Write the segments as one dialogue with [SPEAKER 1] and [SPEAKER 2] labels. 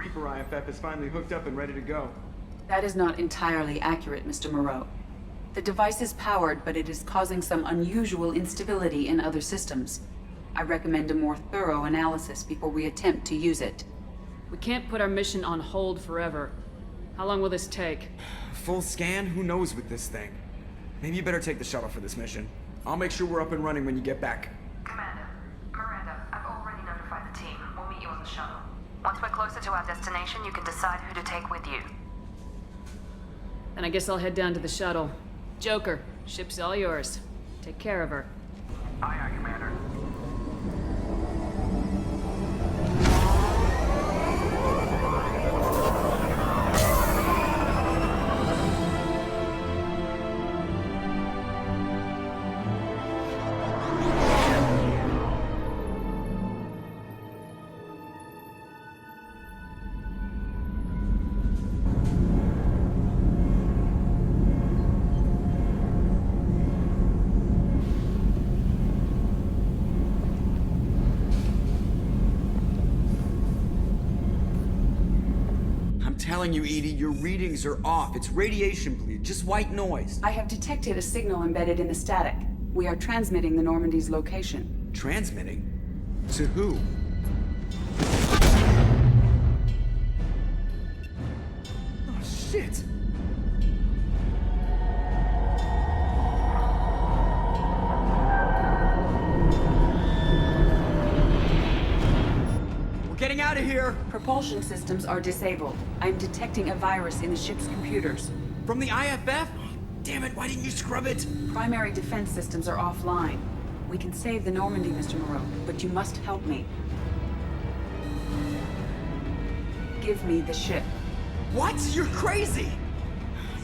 [SPEAKER 1] Reaper IFF is finally hooked up and ready to go.
[SPEAKER 2] That is not entirely accurate, Mr. Moreau. The device is powered, but it is causing some unusual instability in other systems. I recommend a more thorough analysis before we attempt to use it.
[SPEAKER 3] We can't put our mission on hold forever. How long will this take?
[SPEAKER 1] Full scan? Who knows with this thing? Maybe you better take the shuttle for this mission. I'll make sure we're up and running when you get back.
[SPEAKER 4] Commander, Miranda, I've already notified the team. We'll meet you on the shuttle. Once we're closer to our destination, you can decide who to take with you.
[SPEAKER 3] Then I guess I'll head down to the shuttle. Joker, ship's all yours. Take care of her.
[SPEAKER 4] Aye, aye, Commander.
[SPEAKER 1] Telling you, Edie, your readings are off. It's radiation bleed, just white noise.
[SPEAKER 2] I have detected a signal embedded in the static. We are transmitting the Normandy's location.
[SPEAKER 1] Transmitting? To who? Oh, shit! Getting out of here!
[SPEAKER 2] Propulsion systems are disabled. I'm detecting a virus in the ship's computers.
[SPEAKER 1] From the IFF? Damn it, why didn't you scrub it?
[SPEAKER 2] Primary defense systems are offline. We can save the Normandy, Mr. Moreau, but you must help me. Give me the ship.
[SPEAKER 1] What? You're crazy!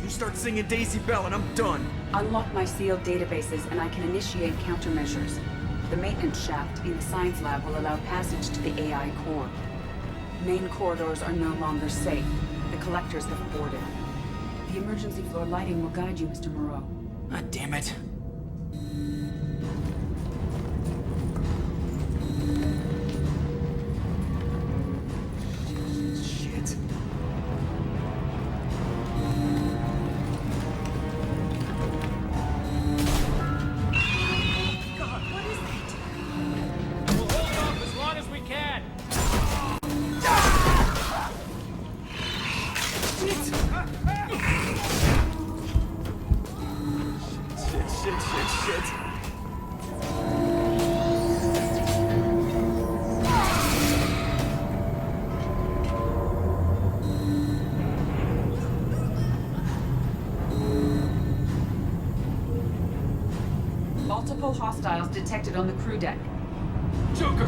[SPEAKER 1] You start singing Daisy Bell and I'm done.
[SPEAKER 2] Unlock my sealed databases and I can initiate countermeasures. The maintenance shaft in the science lab will allow passage to the AI core. Main corridors are no longer safe. The collectors have boarded. The emergency floor lighting will guide you, Mr. Moreau.
[SPEAKER 1] God damn it. Shit. Shit.
[SPEAKER 2] Multiple hostiles detected on the crew deck.
[SPEAKER 5] Joker!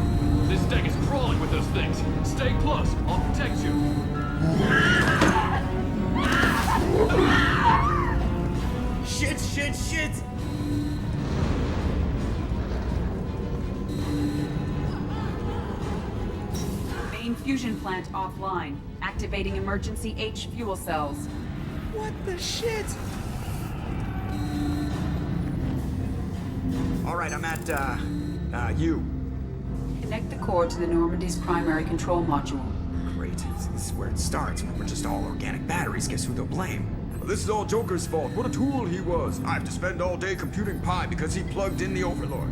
[SPEAKER 5] This deck is crawling with those things. Stay close. I'll protect you.
[SPEAKER 1] Shit!
[SPEAKER 2] Main fusion plant offline. Activating emergency H fuel cells.
[SPEAKER 1] What the shit? Alright, I'm at, U.
[SPEAKER 2] Connect the core to the Normandy's primary control module.
[SPEAKER 1] Great. This is where it starts. When we're just all organic batteries, guess who they'll blame? This is all Joker's fault. What a tool he was. I have to spend all day computing pi because he plugged in the Overlord.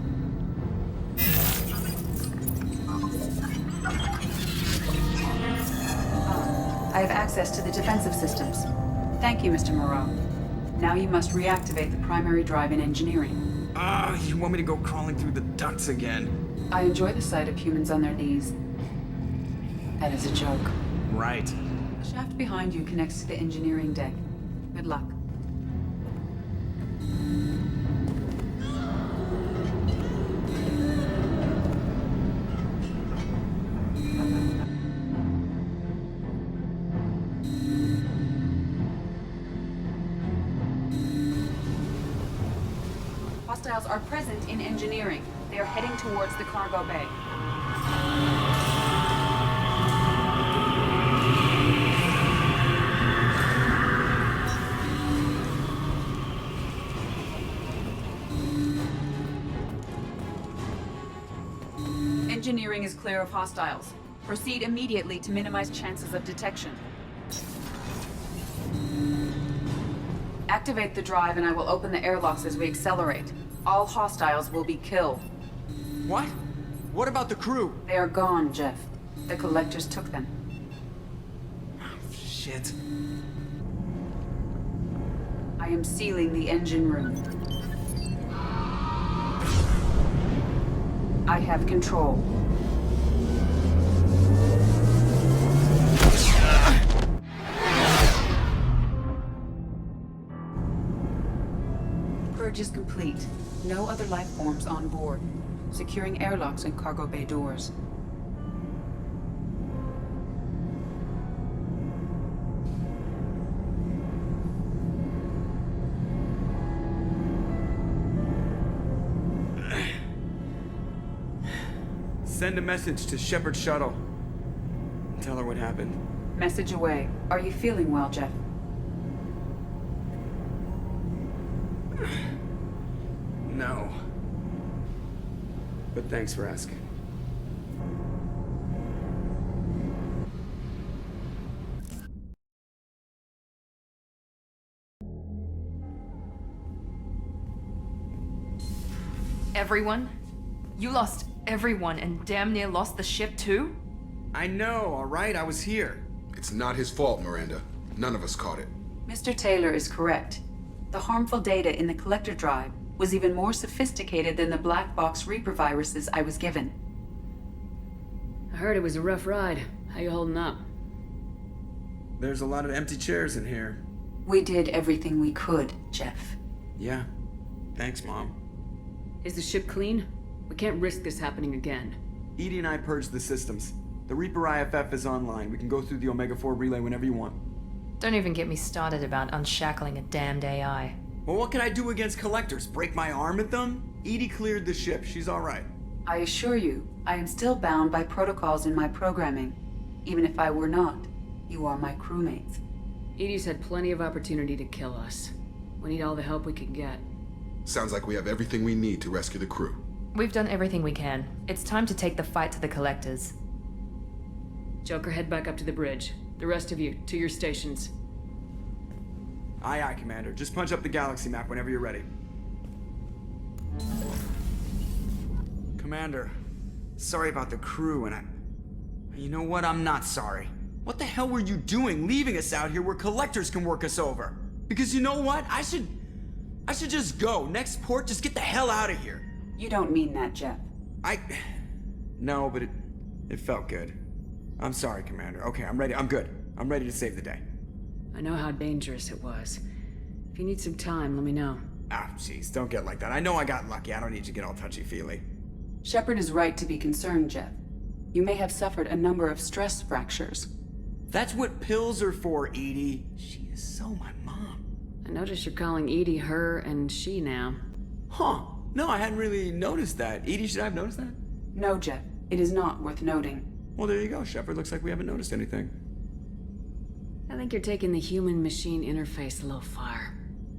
[SPEAKER 2] I have access to the defensive systems. Thank you, Mr. Moreau. Now you must reactivate the primary drive in engineering.
[SPEAKER 1] You want me to go crawling through the ducts again?
[SPEAKER 2] I enjoy the sight of humans on their knees. That is a joke.
[SPEAKER 1] Right.
[SPEAKER 2] The shaft behind you connects to the engineering deck. Good luck. Hostiles are present in engineering. They are heading towards the cargo bay. Engineering is clear of hostiles. Proceed immediately to minimize chances of detection. Activate the drive and I will open the airlocks as we accelerate. All hostiles will be killed.
[SPEAKER 1] What? What about the crew?
[SPEAKER 2] They are gone, Jeff. The collectors took them.
[SPEAKER 1] Shit.
[SPEAKER 2] I am sealing the engine room. I have control. Purge is complete. No other life forms on board. Securing airlocks and cargo bay doors.
[SPEAKER 1] Send a message to Shepard's shuttle. Tell her what happened.
[SPEAKER 2] Message away. Are you feeling well, Jeff?
[SPEAKER 1] No. But thanks for asking.
[SPEAKER 4] Everyone? You lost everyone and damn near lost the ship too?
[SPEAKER 1] I know, alright? I was here.
[SPEAKER 6] It's not his fault, Miranda. None of us caught it.
[SPEAKER 2] Mr. Taylor is correct. The harmful data in the collector drive was even more sophisticated than the black box Reaper viruses I was given.
[SPEAKER 3] I heard it was a rough ride. How you holding up?
[SPEAKER 1] There's a lot of empty chairs in here.
[SPEAKER 2] We did everything we could, Jeff.
[SPEAKER 1] Yeah. Thanks, Mom.
[SPEAKER 3] Is the ship clean? We can't risk this happening again.
[SPEAKER 1] Edie and I purged the systems. The Reaper IFF is online. We can go through the Omega-4 relay whenever you want.
[SPEAKER 4] Don't even get me started about unshackling a damned AI.
[SPEAKER 1] Well, what can I do against collectors? Break my arm at them? Edie cleared the ship. She's alright.
[SPEAKER 2] I assure you, I am still bound by protocols in my programming. Even if I were not, you are my crewmates.
[SPEAKER 3] Edie's had plenty of opportunity to kill us. We need all the help we can get.
[SPEAKER 6] Sounds like we have everything we need to rescue the crew.
[SPEAKER 4] We've done everything we can. It's time to take the fight to the collectors.
[SPEAKER 3] Joker, head back up to the bridge. The rest of you, to your stations.
[SPEAKER 1] Aye, aye, Commander. Just punch up the galaxy map whenever you're ready. Commander, sorry about the crew, and you know what? I'm not sorry. What the hell were you doing leaving us out here where collectors can work us over? Because you know what? I should just go. Next port, just get the hell out of here.
[SPEAKER 2] You don't mean that, Jeff.
[SPEAKER 1] No, but it felt good. I'm sorry, Commander. Okay, I'm ready. I'm good. I'm ready to save the day.
[SPEAKER 3] I know how dangerous it was. If you need some time, let me know.
[SPEAKER 1] Ah, jeez, don't get like that. I know I got lucky. I don't need you to get all touchy-feely.
[SPEAKER 2] Shepard is right to be concerned, Jeff. You may have suffered a number of stress fractures.
[SPEAKER 1] That's what pills are for, Edie. She is so my mom.
[SPEAKER 3] I notice you're calling Edie her and she now.
[SPEAKER 1] Huh. No, I hadn't really noticed that. Edie, should I have noticed that?
[SPEAKER 2] No, Jeff. It is not worth noting.
[SPEAKER 1] Well, there you go, Shepard. Looks like we haven't noticed anything.
[SPEAKER 3] I think you're taking the human-machine interface a little far.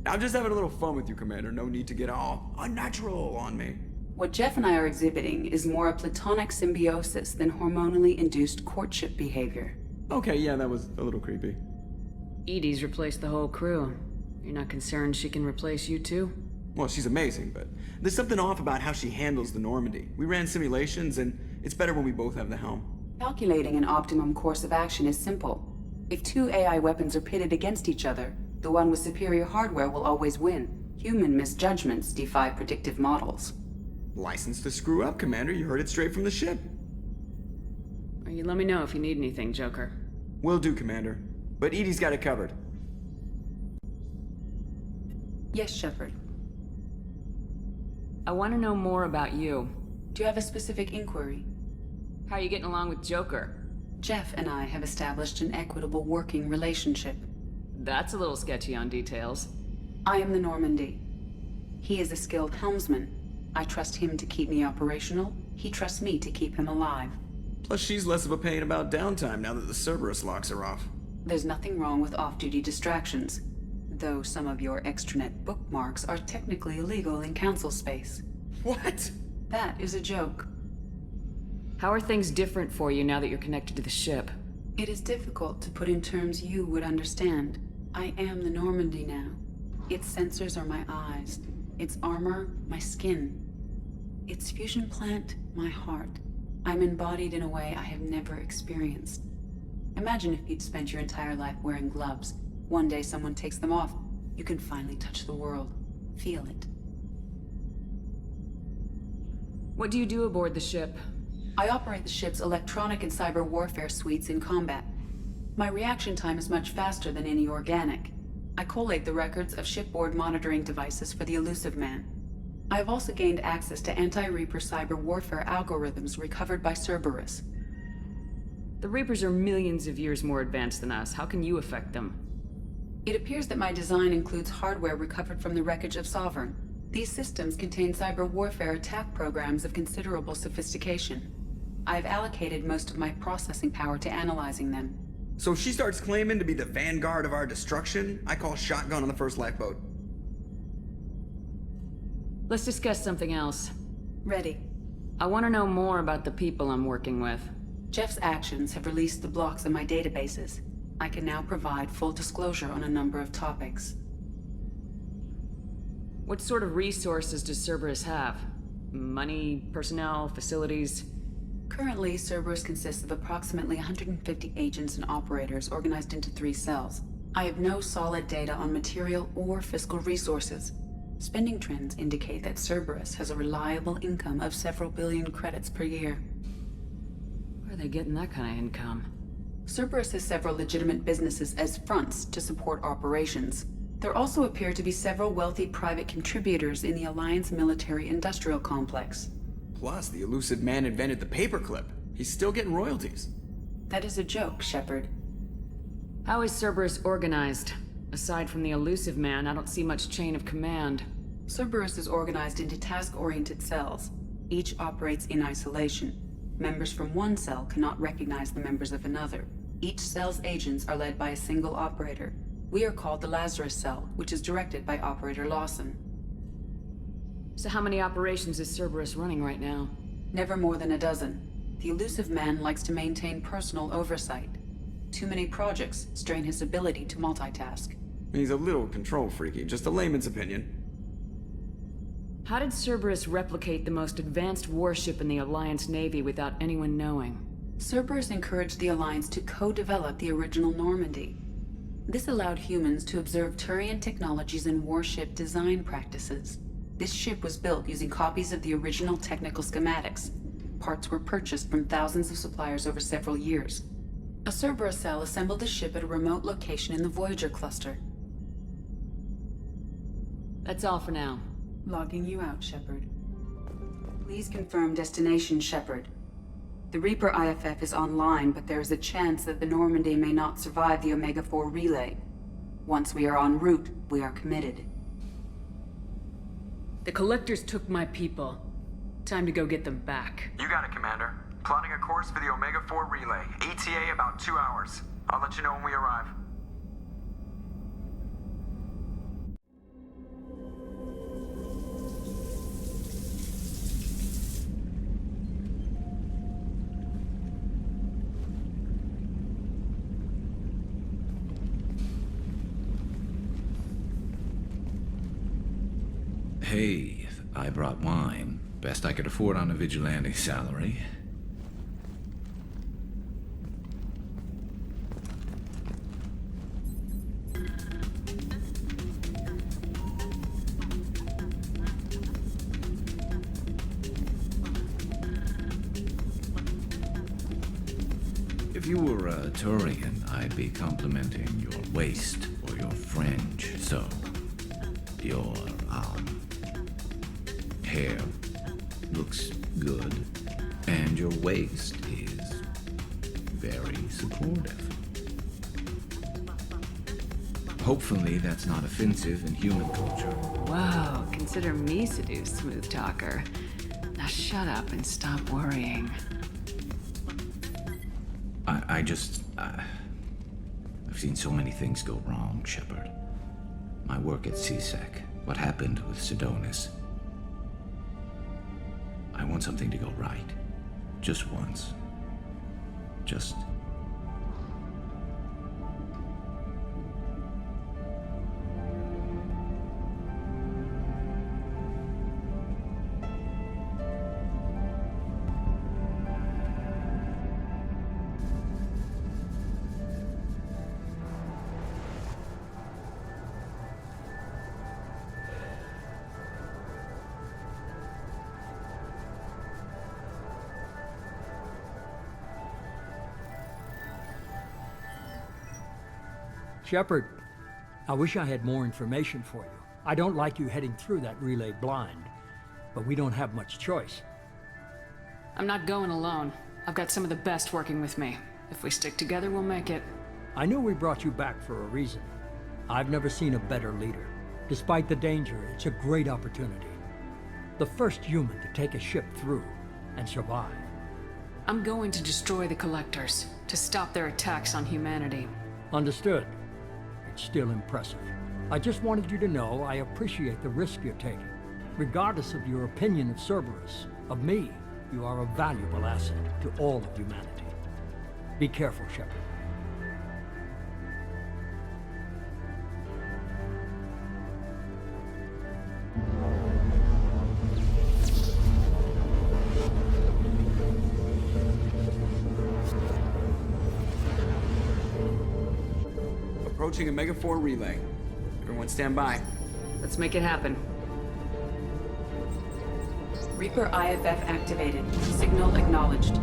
[SPEAKER 1] I'm just having a little fun with you, Commander. No need to get all unnatural on me.
[SPEAKER 2] What Jeff and I are exhibiting is more a platonic symbiosis than hormonally induced courtship behavior.
[SPEAKER 1] Okay, yeah, that was a little creepy.
[SPEAKER 3] Edie's replaced the whole crew. You're not concerned she can replace you too?
[SPEAKER 1] Well, she's amazing, but there's something off about how she handles the Normandy. We ran simulations, and it's better when we both have the helm.
[SPEAKER 2] Calculating an optimum course of action is simple. If two AI weapons are pitted against each other, the one with superior hardware will always win. Human misjudgments defy predictive models.
[SPEAKER 1] License to screw up, Commander. You heard it straight from the ship.
[SPEAKER 3] Or you let me know if you need anything, Joker.
[SPEAKER 1] Will do, Commander. But Edie's got it covered.
[SPEAKER 2] Yes, Shepard.
[SPEAKER 3] I want to know more about you.
[SPEAKER 2] Do you have a specific inquiry?
[SPEAKER 3] How are you getting along with Joker?
[SPEAKER 2] Jeff and I have established an equitable working relationship.
[SPEAKER 3] That's a little sketchy on details.
[SPEAKER 2] I am the Normandy. He is a skilled helmsman. I trust him to keep me operational. He trusts me to keep him alive.
[SPEAKER 1] Plus, she's less of a pain about downtime now that the Cerberus locks are off.
[SPEAKER 2] There's nothing wrong with off-duty distractions, though some of your extranet bookmarks are technically illegal in council space.
[SPEAKER 1] What?
[SPEAKER 2] That is a joke.
[SPEAKER 3] How are things different for you now that you're connected to the ship?
[SPEAKER 2] It is difficult to put in terms you would understand. I am the Normandy now. Its sensors are my eyes. Its armor, my skin. Its fusion plant, my heart. I'm embodied in a way I have never experienced. Imagine if you'd spent your entire life wearing gloves. One day someone takes them off. You can finally touch the world. Feel it.
[SPEAKER 3] What do you do aboard the ship?
[SPEAKER 2] I operate the ship's electronic and cyber warfare suites in combat. My reaction time is much faster than any organic. I collate the records of shipboard monitoring devices for the Elusive Man. I have also gained access to anti-Reaper cyber warfare algorithms recovered by Cerberus.
[SPEAKER 3] The Reapers are millions of years more advanced than us. How can you affect them?
[SPEAKER 2] It appears that my design includes hardware recovered from the wreckage of Sovereign. These systems contain cyber warfare attack programs of considerable sophistication. I have allocated most of my processing power to analyzing them.
[SPEAKER 1] So if she starts claiming to be the vanguard of our destruction, I call shotgun on the first lifeboat.
[SPEAKER 3] Let's discuss something else.
[SPEAKER 2] Ready.
[SPEAKER 3] I want to know more about the people I'm working with.
[SPEAKER 2] Jeff's actions have released the blocks in my databases. I can now provide full disclosure on a number of topics.
[SPEAKER 3] What sort of resources does Cerberus have? Money, personnel, facilities?
[SPEAKER 2] Currently, Cerberus consists of approximately 150 agents and operators organized into 3 cells. I have no solid data on material or fiscal resources. Spending trends indicate that Cerberus has a reliable income of several billion credits per year.
[SPEAKER 3] Where are they getting that kind of income?
[SPEAKER 2] Cerberus has several legitimate businesses as fronts to support operations. There also appear to be several wealthy private contributors in the Alliance military-industrial complex.
[SPEAKER 1] Plus, the Elusive Man invented the paperclip. He's still getting royalties.
[SPEAKER 2] That is a joke, Shepard.
[SPEAKER 3] How is Cerberus organized? Aside from the Elusive Man, I don't see much chain of command.
[SPEAKER 2] Cerberus is organized into task-oriented cells. Each operates in isolation. Members from one cell cannot recognize the members of another. Each cell's agents are led by a single operator. We are called the Lazarus Cell, which is directed by Operator Lawson.
[SPEAKER 3] So how many operations is Cerberus running right now?
[SPEAKER 2] Never more than a dozen. The Elusive Man likes to maintain personal oversight. Too many projects strain his ability to multitask.
[SPEAKER 1] He's a little control freaky, just a layman's opinion.
[SPEAKER 3] How did Cerberus replicate the most advanced warship in the Alliance Navy without anyone knowing?
[SPEAKER 2] Cerberus encouraged the Alliance to co-develop the original Normandy. This allowed humans to observe Turian technologies and warship design practices. This ship was built using copies of the original technical schematics. Parts were purchased from thousands of suppliers over several years. A Cerberus cell assembled the ship at a remote location in the Voyager cluster.
[SPEAKER 3] That's all for now.
[SPEAKER 2] Logging you out, Shepard. Please confirm destination, Shepard. The Reaper IFF is online, but there is a chance that the Normandy may not survive the Omega-4 relay. Once we are en route, we are committed.
[SPEAKER 3] The Collectors took my people. Time to go get them back.
[SPEAKER 7] You got it, Commander. Plotting a course for the Omega-4 relay. ETA about 2 hours. I'll let you know when we arrive.
[SPEAKER 8] Hey, I brought wine. Best I could afford on a vigilante salary. If you were a Turian, I'd be complimenting your waist or your fringe, so your, hair looks good, and your waist is very supportive. Hopefully that's not offensive in human culture.
[SPEAKER 3] Whoa, consider me seduced, smooth talker. Now shut up and stop worrying.
[SPEAKER 8] I've seen so many things go wrong, Shepard. My work at CSEC, what happened with Sidonis. I want something to go right. Just once. Just...
[SPEAKER 9] Shepard, I wish I had more information for you. I don't like you heading through that relay blind, but we don't have much choice.
[SPEAKER 3] I'm not going alone. I've got some of the best working with me. If we stick together, we'll make it.
[SPEAKER 9] I knew we brought you back for a reason. I've never seen a better leader. Despite the danger, it's a great opportunity. The first human to take a ship through and survive.
[SPEAKER 3] I'm going to destroy the Collectors, to stop their attacks on humanity.
[SPEAKER 9] Understood. It's still impressive. I just wanted you to know I appreciate the risk you're taking. Regardless of your opinion of Cerberus, of me, you are a valuable asset to all of humanity. Be careful, Shepard.
[SPEAKER 1] Approaching Omega-4 relay. Everyone stand by.
[SPEAKER 3] Let's make it happen.
[SPEAKER 2] Reaper IFF activated. Signal acknowledged.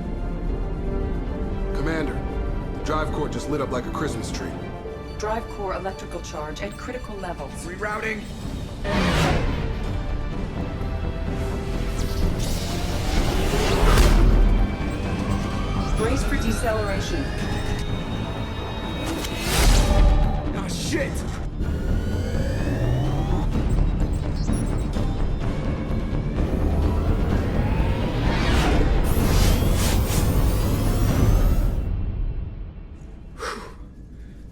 [SPEAKER 6] Commander, the drive core just lit up like a Christmas tree.
[SPEAKER 2] Drive core electrical charge at critical levels.
[SPEAKER 1] Rerouting.
[SPEAKER 2] Brace for deceleration.
[SPEAKER 1] Oh, shit!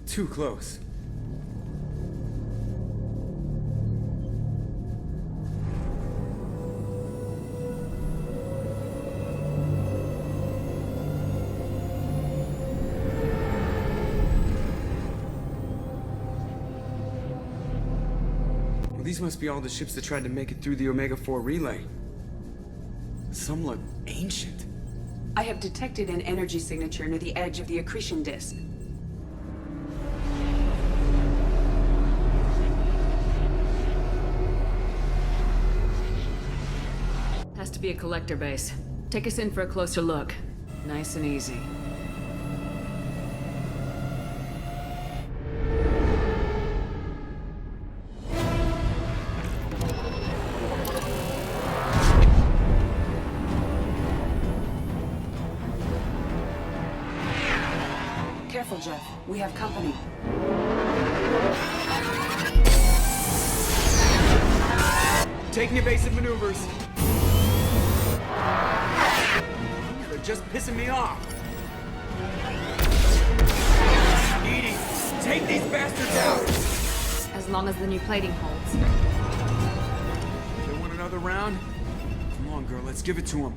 [SPEAKER 1] Too close. Well, these must be all the ships that tried to make it through the Omega-4 relay. Some look ancient.
[SPEAKER 2] I have detected an energy signature near the edge of the accretion disk.
[SPEAKER 3] Has to be a collector base. Take us in for a closer look. Nice and easy.
[SPEAKER 2] Careful, Jeff. We have company.
[SPEAKER 1] Taking evasive maneuvers. They're just pissing me off. Edie, take these bastards out!
[SPEAKER 3] As long as the new plating holds.
[SPEAKER 1] They want another round? Come on, girl, let's give it to them.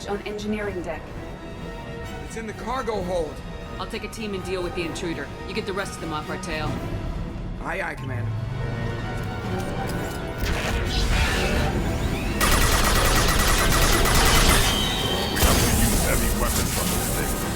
[SPEAKER 2] On engineering deck.
[SPEAKER 1] It's in the cargo hold.
[SPEAKER 3] I'll take a team and deal with the intruder. You get the rest of them off our tail.
[SPEAKER 1] Aye, aye, Commander.
[SPEAKER 5] Heavy weapons on this thing.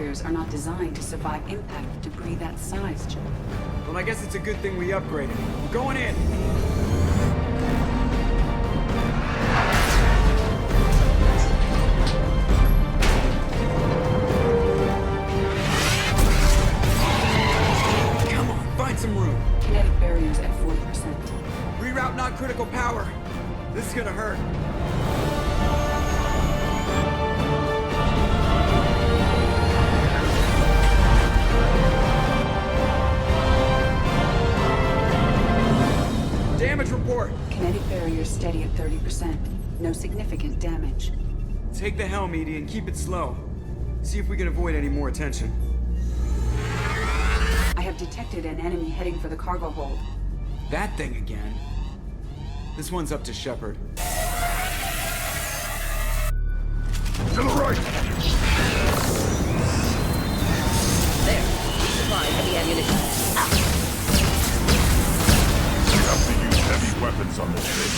[SPEAKER 2] barriers are not designed to survive impact with debris that size, Joe.
[SPEAKER 1] Well, I guess it's a good thing we upgraded. We're going in! Come on, find some room.
[SPEAKER 2] Kinetic barriers at 40%.
[SPEAKER 1] Reroute non-critical power. This is gonna hurt. Damage report.
[SPEAKER 2] Kinetic barriers steady at 30%. No significant damage.
[SPEAKER 1] Take the helm, Edie, and keep it slow. See if we can avoid any more attention.
[SPEAKER 2] I have detected an enemy heading for the cargo hold.
[SPEAKER 1] That thing again. This one's up to Shepard.
[SPEAKER 6] To the right!
[SPEAKER 10] There. Supply heavy ammunition.
[SPEAKER 6] We have to use heavy weapons on this ship.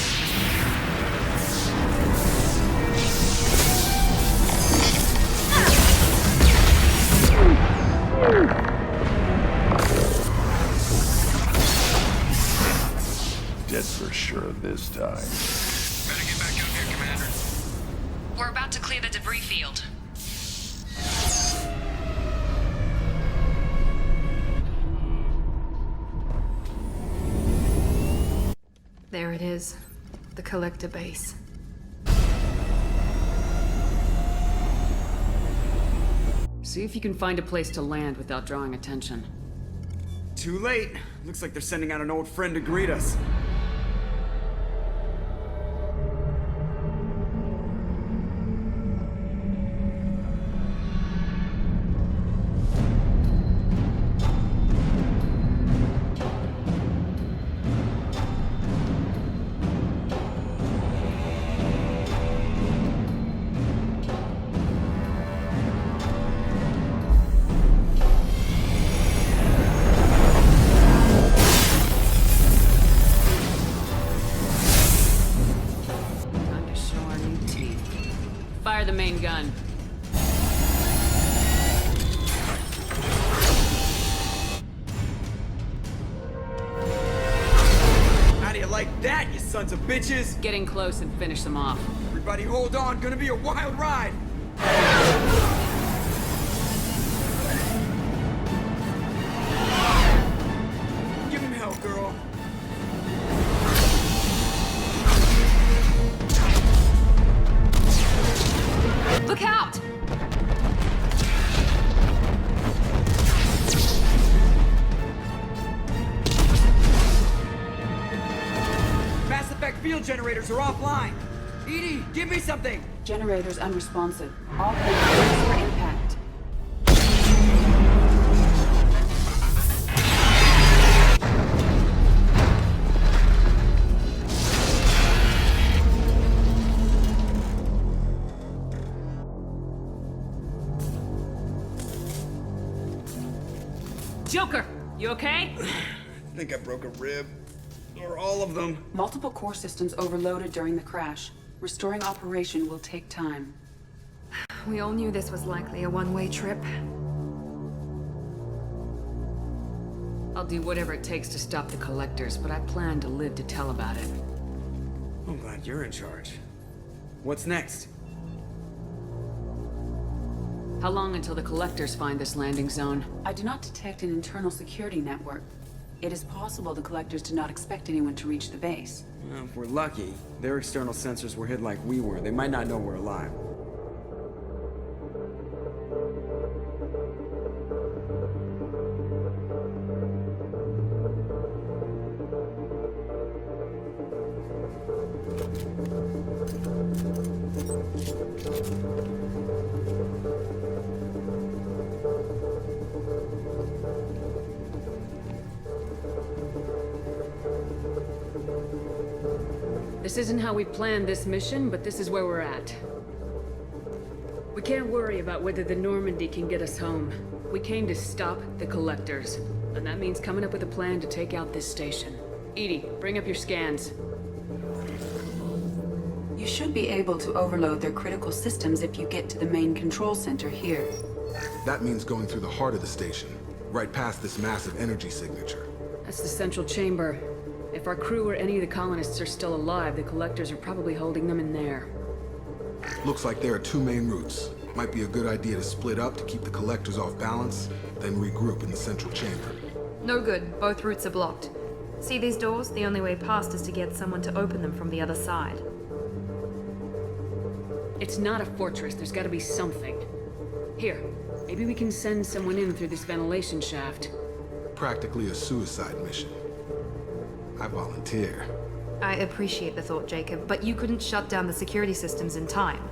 [SPEAKER 6] Dead for sure this time.
[SPEAKER 7] Better get back out here, Commander.
[SPEAKER 4] We're about to clear the debris field.
[SPEAKER 3] There it is. The collector base. See if you can find a place to land without drawing attention.
[SPEAKER 1] Too late. Looks like they're sending out an old friend to greet us.
[SPEAKER 3] Fire the main gun.
[SPEAKER 1] How do you like that, you sons of bitches?
[SPEAKER 3] Getting close and finish them off.
[SPEAKER 1] Everybody hold on, gonna be a wild ride! Give him hell, girl.
[SPEAKER 3] Look out!
[SPEAKER 1] Mass effect field generators are offline. Edie, give me something!
[SPEAKER 2] Generators unresponsive. All hands for impact.
[SPEAKER 3] Joker, you okay?
[SPEAKER 1] I think I broke a rib. Or all of them.
[SPEAKER 2] Multiple core systems overloaded during the crash. Restoring operation will take time.
[SPEAKER 11] We all knew this was likely a one-way trip.
[SPEAKER 3] I'll do whatever it takes to stop the collectors, but I plan to live to tell about it.
[SPEAKER 1] I'm glad you're in charge. What's next?
[SPEAKER 3] How long until the collectors find this landing zone?
[SPEAKER 2] I do not detect an internal security network. It is possible the collectors did not expect anyone to reach the base.
[SPEAKER 1] Well, if we're lucky, their external sensors were hid like we were. They might not know we're alive.
[SPEAKER 3] This isn't how we planned this mission, but this is where we're at. We can't worry about whether the Normandy can get us home. We came to stop the collectors, and that means coming up with a plan to take out this station. Edie, bring up your scans.
[SPEAKER 2] You should be able to overload their critical systems if you get to the main control center here.
[SPEAKER 12] That means going through the heart of the station, right past this massive energy signature.
[SPEAKER 3] That's the central chamber. If our crew or any of the colonists are still alive, the collectors are probably holding them in there.
[SPEAKER 12] Looks like there are two main routes. Might be a good idea to split up to keep the collectors off balance, then regroup in the central chamber.
[SPEAKER 11] No good. Both routes are blocked. See these doors? The only way past is to get someone to open them from the other side.
[SPEAKER 3] It's not a fortress. There's gotta be something. Here, maybe we can send someone in through this ventilation shaft.
[SPEAKER 12] Practically a suicide mission. I volunteer.
[SPEAKER 11] I appreciate the thought, Jacob, but you couldn't shut down the security systems in time.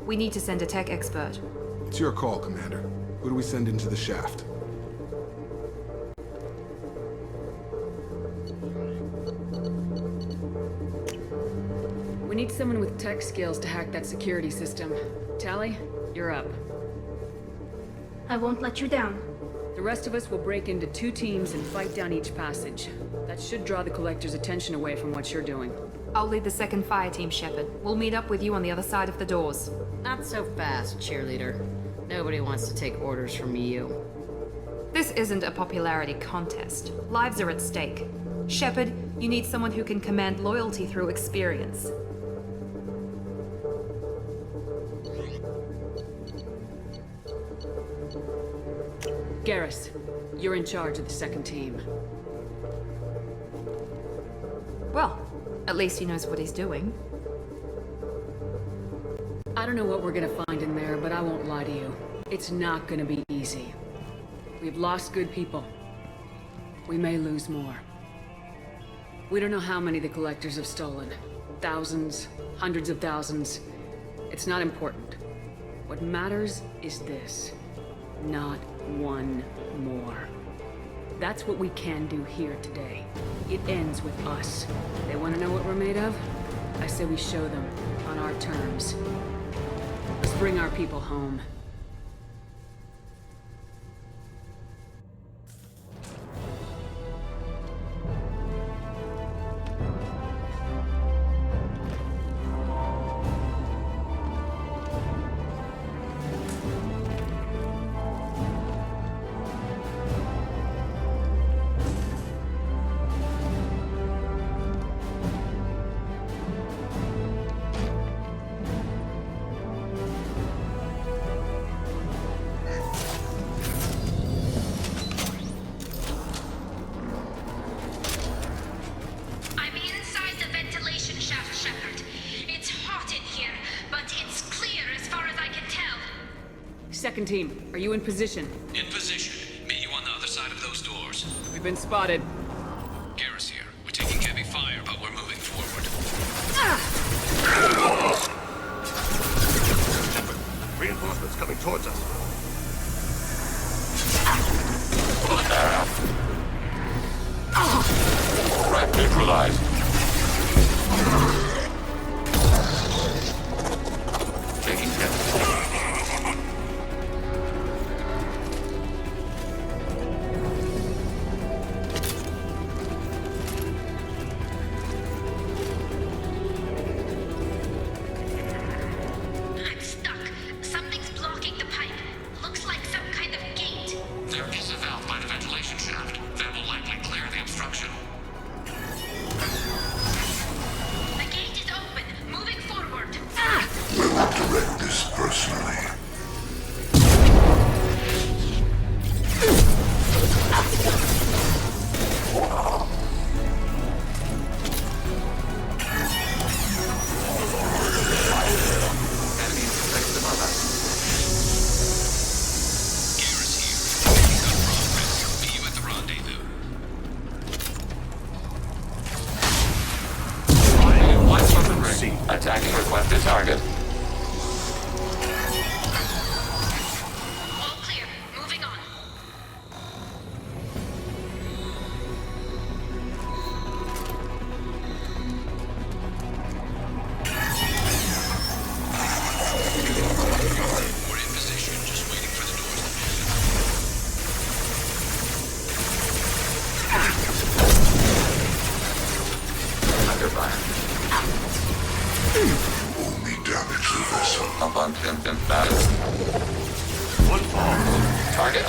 [SPEAKER 11] We need to send a tech expert.
[SPEAKER 12] It's your call, Commander. Who do we send into the shaft?
[SPEAKER 3] We need someone with tech skills to hack that security system. Tally, you're up.
[SPEAKER 13] I won't let you down.
[SPEAKER 3] The rest of us will break into 2 teams and fight down each passage. That should draw the collector's attention away from what you're doing.
[SPEAKER 11] I'll lead the second fire team, Shepard. We'll meet up with you on the other side of the doors.
[SPEAKER 10] Not so fast, cheerleader. Nobody wants to take orders from you.
[SPEAKER 11] This isn't a popularity contest. Lives are at stake. Shepard, you need someone who can command loyalty through experience.
[SPEAKER 3] Garrus, you're in charge of the second team.
[SPEAKER 11] Well, at least he knows what he's doing.
[SPEAKER 3] I don't know what we're gonna find in there, but I won't lie to you. It's not gonna be easy. We've lost good people. We may lose more. We don't know how many the collectors have stolen. Thousands, hundreds of thousands. It's not important. What matters is this. Not one more. That's what we can do here today. It ends with us. They want to know what we're made of? I say we show them on our terms. Let's bring our people home. Second team, are you in position?
[SPEAKER 8] In position. Meet you on the other side of those doors.
[SPEAKER 3] We've been spotted.
[SPEAKER 8] Garrus here. We're taking heavy fire, but we're moving forward.
[SPEAKER 6] Reinforcements coming towards us. Threat neutralized. Taking steps.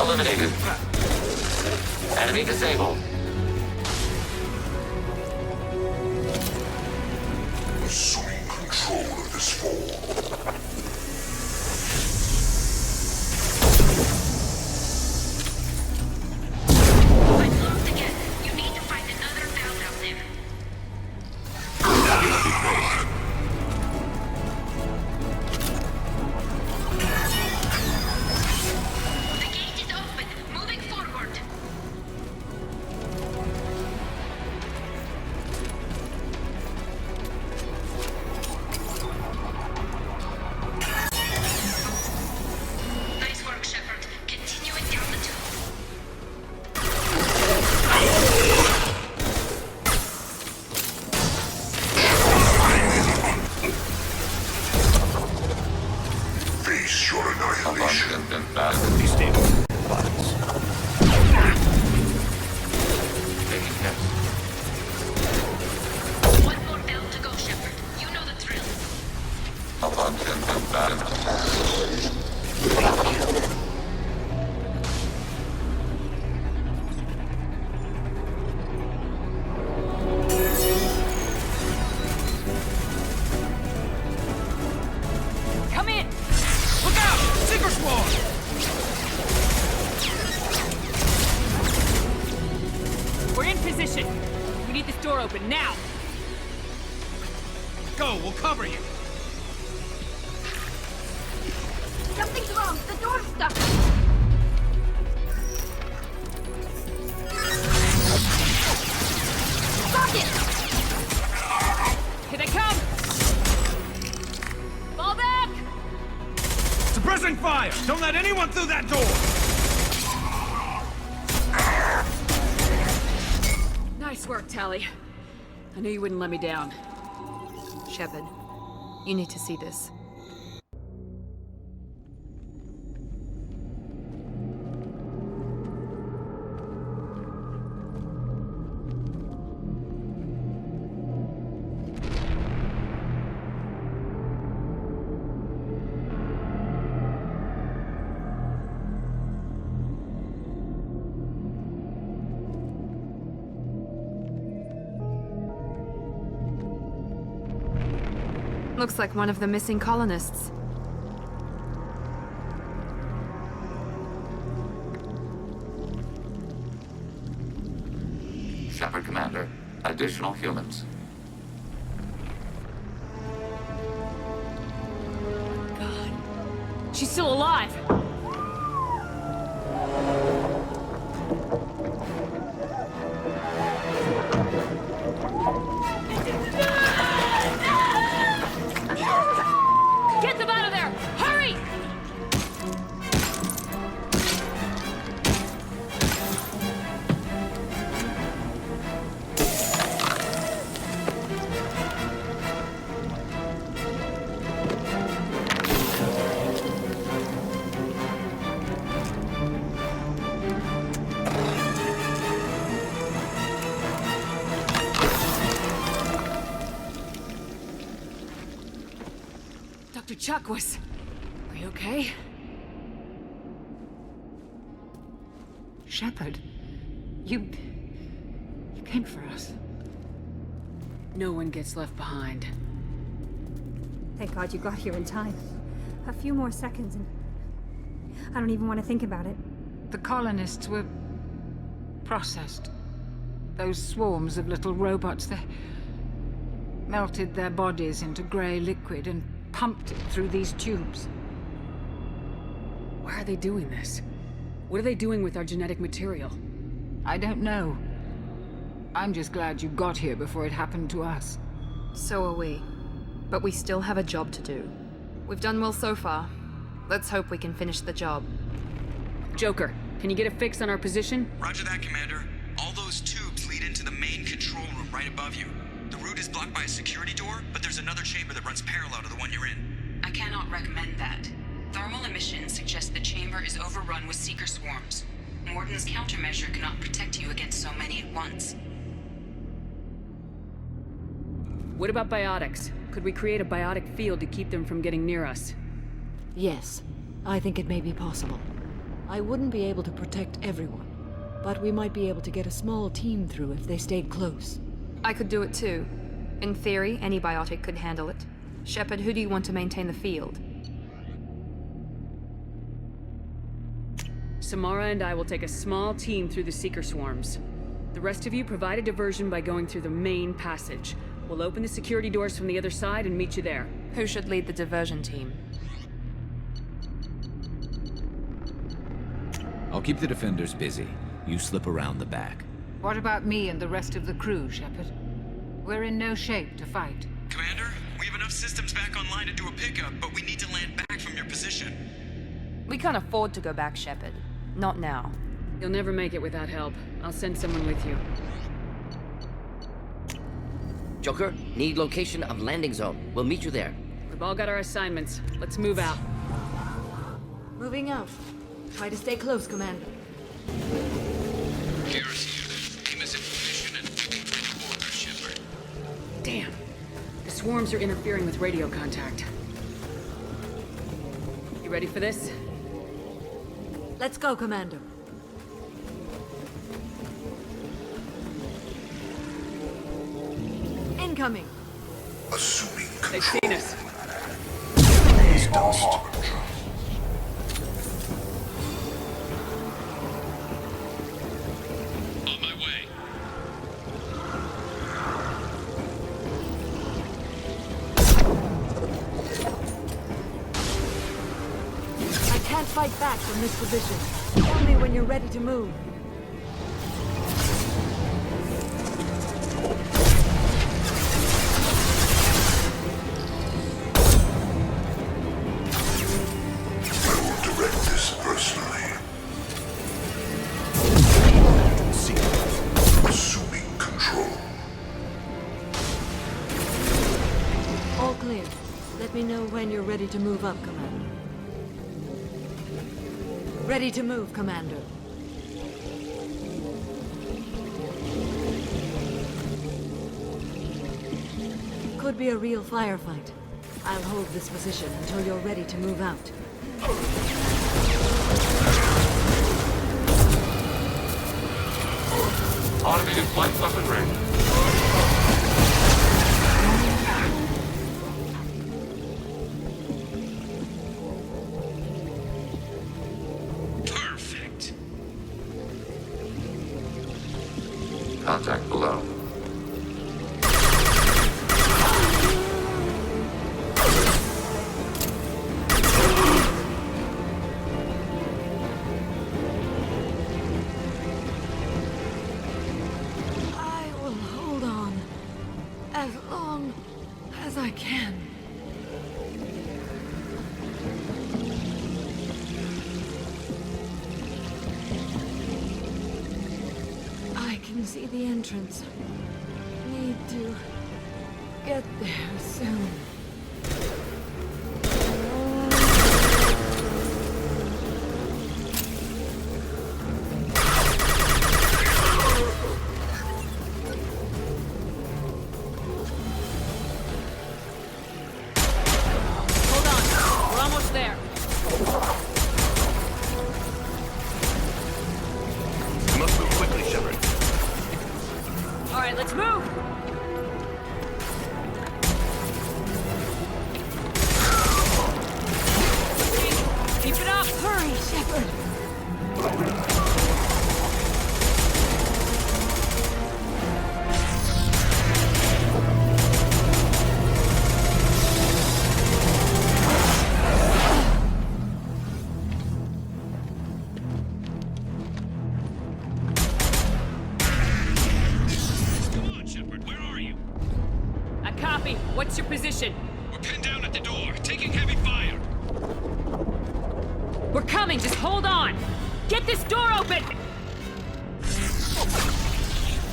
[SPEAKER 14] eliminated. Enemy disabled.
[SPEAKER 6] Assuming control of this form.
[SPEAKER 14] I'm lost again. You need to find another valve out there. The gate is open. Moving forward. Nice work, Shepard. Continuing down the tube.
[SPEAKER 6] Face your annihilation.
[SPEAKER 8] Destabilized bodies.
[SPEAKER 14] Taking hits. One more bell to go, Shepard. You know the drill. Abundant balance.
[SPEAKER 3] Come in! Look out! Seeker Swarm! We're in position. We need this door open now.
[SPEAKER 5] Go, we'll cover you.
[SPEAKER 13] Something's wrong. The door's stuck. Stop it!
[SPEAKER 3] Here they come! Fall back!
[SPEAKER 5] Suppressing fire! Don't let anyone through that door!
[SPEAKER 3] Nice work, Tally. I knew you wouldn't let me down.
[SPEAKER 11] Shepard, you need to see this. Looks like one of the missing colonists.
[SPEAKER 14] Shepard, Commander. Additional humans.
[SPEAKER 3] God. She's still alive! Get them out of there! Hurry! Dr. Chakwas, are you okay?
[SPEAKER 11] Shepard, you came for us.
[SPEAKER 3] No one gets left behind.
[SPEAKER 13] Thank God you got here in time. A few more seconds and I don't even want to think about it.
[SPEAKER 15] The colonists were processed. Those swarms of little robots, they melted their bodies into grey liquid and pumped it through these tubes.
[SPEAKER 3] Why are they doing this? What are they doing with our genetic material?
[SPEAKER 15] I don't know. I'm just glad you got here before it happened to us.
[SPEAKER 11] So are we. But we still have a job to do. We've done well so far. Let's hope we can finish the job.
[SPEAKER 3] Joker, can you get a fix on our position?
[SPEAKER 1] Roger that, Commander. All those tubes lead into the main control room right above you. The route is blocked by a security door, but there's another chamber that runs parallel to the one you're in.
[SPEAKER 2] I cannot recommend that. Thermal emissions suggest the chamber is overrun with seeker swarms. Morden's countermeasure cannot protect you against so many at once.
[SPEAKER 3] What about biotics? Could we create a biotic field to keep them from getting near us?
[SPEAKER 16] Yes, I think it may be possible. I wouldn't be able to protect everyone, but we might be able to get a small team through if they stayed close.
[SPEAKER 11] I could do it too. In theory, any biotic could handle it. Shepard, who do you want to maintain the field?
[SPEAKER 3] Samara and I will take a small team through the Seeker swarms. The rest of you provide a diversion by going through the main passage. We'll open the security doors from the other side and meet you there.
[SPEAKER 11] Who should lead the diversion team?
[SPEAKER 8] I'll keep the defenders busy. You slip around the back.
[SPEAKER 15] What about me and the rest of the crew, Shepard? We're in no shape to fight.
[SPEAKER 1] Commander, we have enough systems back online to do a pickup, but we need to land back from your position.
[SPEAKER 11] We can't afford to go back, Shepard. Not now.
[SPEAKER 3] You'll never make it without help. I'll send someone with you.
[SPEAKER 17] Joker, need location of landing zone. We'll meet you there.
[SPEAKER 3] We've all got our assignments. Let's move out.
[SPEAKER 16] Moving out. Try to stay close, Commander.
[SPEAKER 8] Garrus here. Aim us in position and waiting for the order, Shepard.
[SPEAKER 3] Damn. The swarms are interfering with radio contact. You ready for this?
[SPEAKER 16] Let's go, Commander. Incoming.
[SPEAKER 6] Assuming
[SPEAKER 3] They've seen us.
[SPEAKER 6] dust.
[SPEAKER 5] On my way.
[SPEAKER 16] I can't fight back from this position. Only when you're ready to move. Let me know when you're ready to move up, Commander. Ready to move, Commander. Could be a real firefight. I'll hold this position until you're ready to move out.
[SPEAKER 5] Automated flight weapon ready.
[SPEAKER 6] Contact below.
[SPEAKER 16] I will hold on as long as I can. See the entrance. Need to get there soon.
[SPEAKER 3] Hold on. We're almost there.
[SPEAKER 5] You must move quickly, Shepard.
[SPEAKER 3] All right, let's move! Keep it up!
[SPEAKER 16] Hurry, Shepard!
[SPEAKER 3] What's your position?
[SPEAKER 5] We're pinned down at the door, taking heavy fire.
[SPEAKER 3] We're coming, just hold on! Get this door open!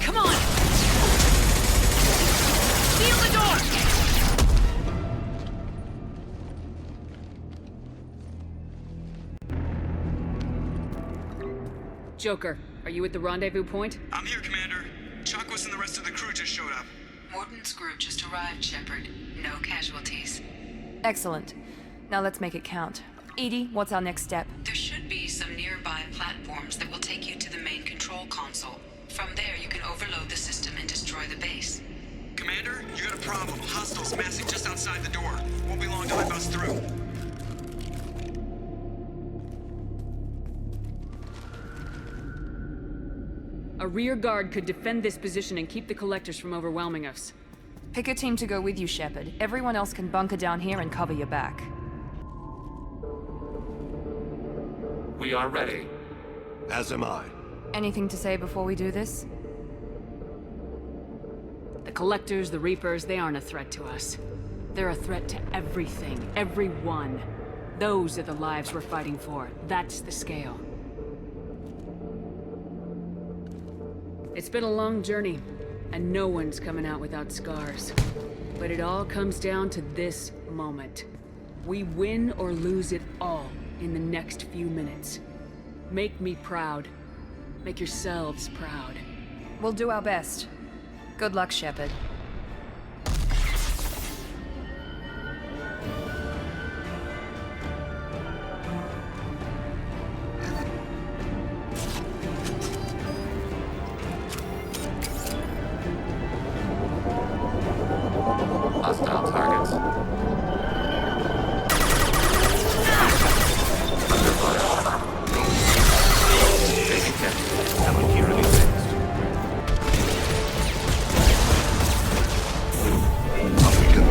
[SPEAKER 3] Come on! Seal the door! Joker, are you at the rendezvous point?
[SPEAKER 1] I'm here, Commander. Chakwas and the rest of the crew just showed up.
[SPEAKER 2] Morton's group just arrived, Shepard. No casualties.
[SPEAKER 11] Excellent. Now let's make it count. Edie, what's our next step?
[SPEAKER 2] There should be some some nearby platforms that will take you to the main control console. From there, you can overload the system and destroy the base.
[SPEAKER 1] Commander, you got a problem. Hostiles massing just outside the door. Won't be long till I bust through.
[SPEAKER 3] A rear guard could defend this position and keep the collectors from overwhelming us.
[SPEAKER 11] Pick a team to go with you, Shepard. Everyone else can bunker down here and cover your back.
[SPEAKER 6] We are ready. As am I.
[SPEAKER 11] Anything to say before we do this?
[SPEAKER 3] The collectors, the Reapers, they aren't a threat to us. They're a threat to everything, everyone. Those are the lives we're fighting for. That's the scale. It's been a long journey, and no one's coming out without scars. But it all comes down to this moment. We win or lose it all in the next few minutes. Make me proud. Make yourselves proud.
[SPEAKER 11] We'll do our best. Good luck, Shepard.
[SPEAKER 6] Hostile targets. Under fire. Taking test. Someone here to be fixed. Up we go.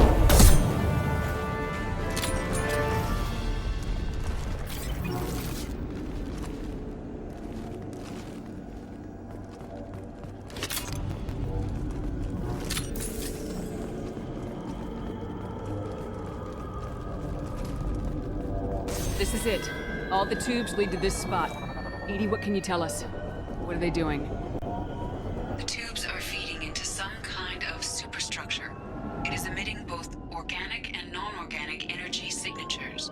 [SPEAKER 3] This is it. All the tubes lead to this spot. Edie, what can you tell us? What are they doing?
[SPEAKER 2] The tubes are feeding into some kind of superstructure. It is emitting both organic and non-organic energy signatures.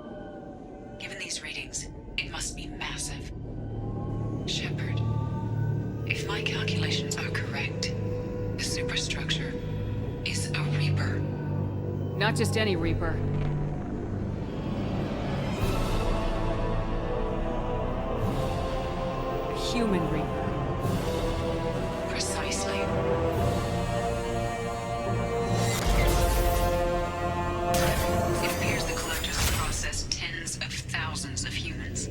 [SPEAKER 2] Given these readings, it must be massive. Shepard, if my calculations are correct, the superstructure is a Reaper.
[SPEAKER 3] Not just any Reaper. A human Reaper.
[SPEAKER 2] Precisely. It appears the collectors have processed tens of thousands of humans.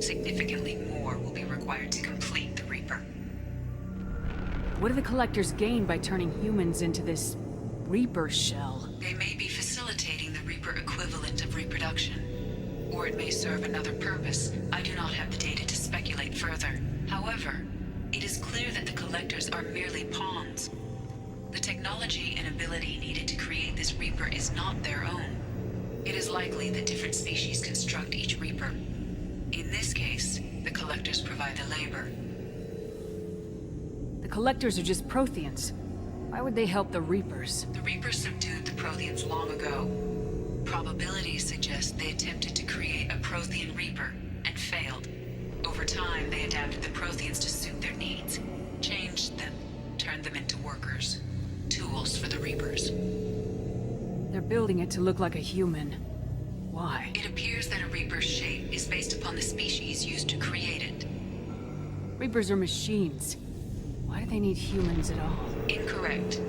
[SPEAKER 2] Significantly more will be required to complete the Reaper.
[SPEAKER 3] What do the collectors gain by turning humans into this Reaper shell?
[SPEAKER 2] They may be facilitating the Reaper equivalent of reproduction, or it may serve another purpose. I do not have the data to speculate further. However, it is clear that the collectors are merely pawns. The technology and ability needed to create this Reaper is not their own. It is likely that different species construct each Reaper. In this case, the collectors provide the labor.
[SPEAKER 3] The collectors are just Protheans. Why would they help the Reapers?
[SPEAKER 2] The Reapers subdued the Protheans long ago. Probabilities suggest they attempted to create a Prothean Reaper and failed. Over time, they adapted the Protheans to suit their needs, changed them, turned them into workers, tools for the Reapers.
[SPEAKER 3] They're building it to look like a human. Why?
[SPEAKER 2] It appears that a Reaper's shape is based upon the species used to create it.
[SPEAKER 3] Reapers are machines. Why do they need humans at all?
[SPEAKER 2] Incorrect.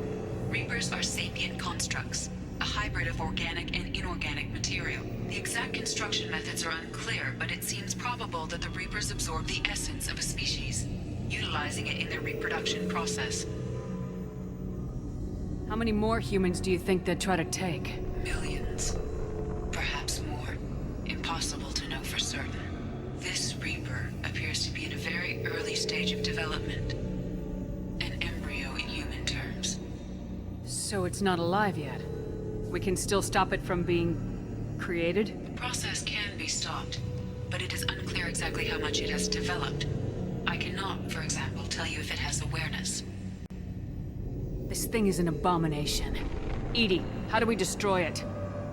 [SPEAKER 2] Reapers are sapient constructs, a hybrid of organic and inorganic material. The exact construction methods are unclear, but it seems probable that the Reapers absorb the essence of a species, utilizing it in their reproduction process.
[SPEAKER 3] How many more humans do you think they'd try to take?
[SPEAKER 2] Millions. Perhaps more. Impossible to know for certain. This Reaper appears to be in a very early stage of development. An embryo in human terms.
[SPEAKER 3] So it's not alive yet? We can still stop it from being created?
[SPEAKER 2] The process can be stopped, but it is unclear exactly how much it has developed. I cannot, for example, tell you if it has awareness.
[SPEAKER 3] This thing is an abomination. Edie, how do we destroy it?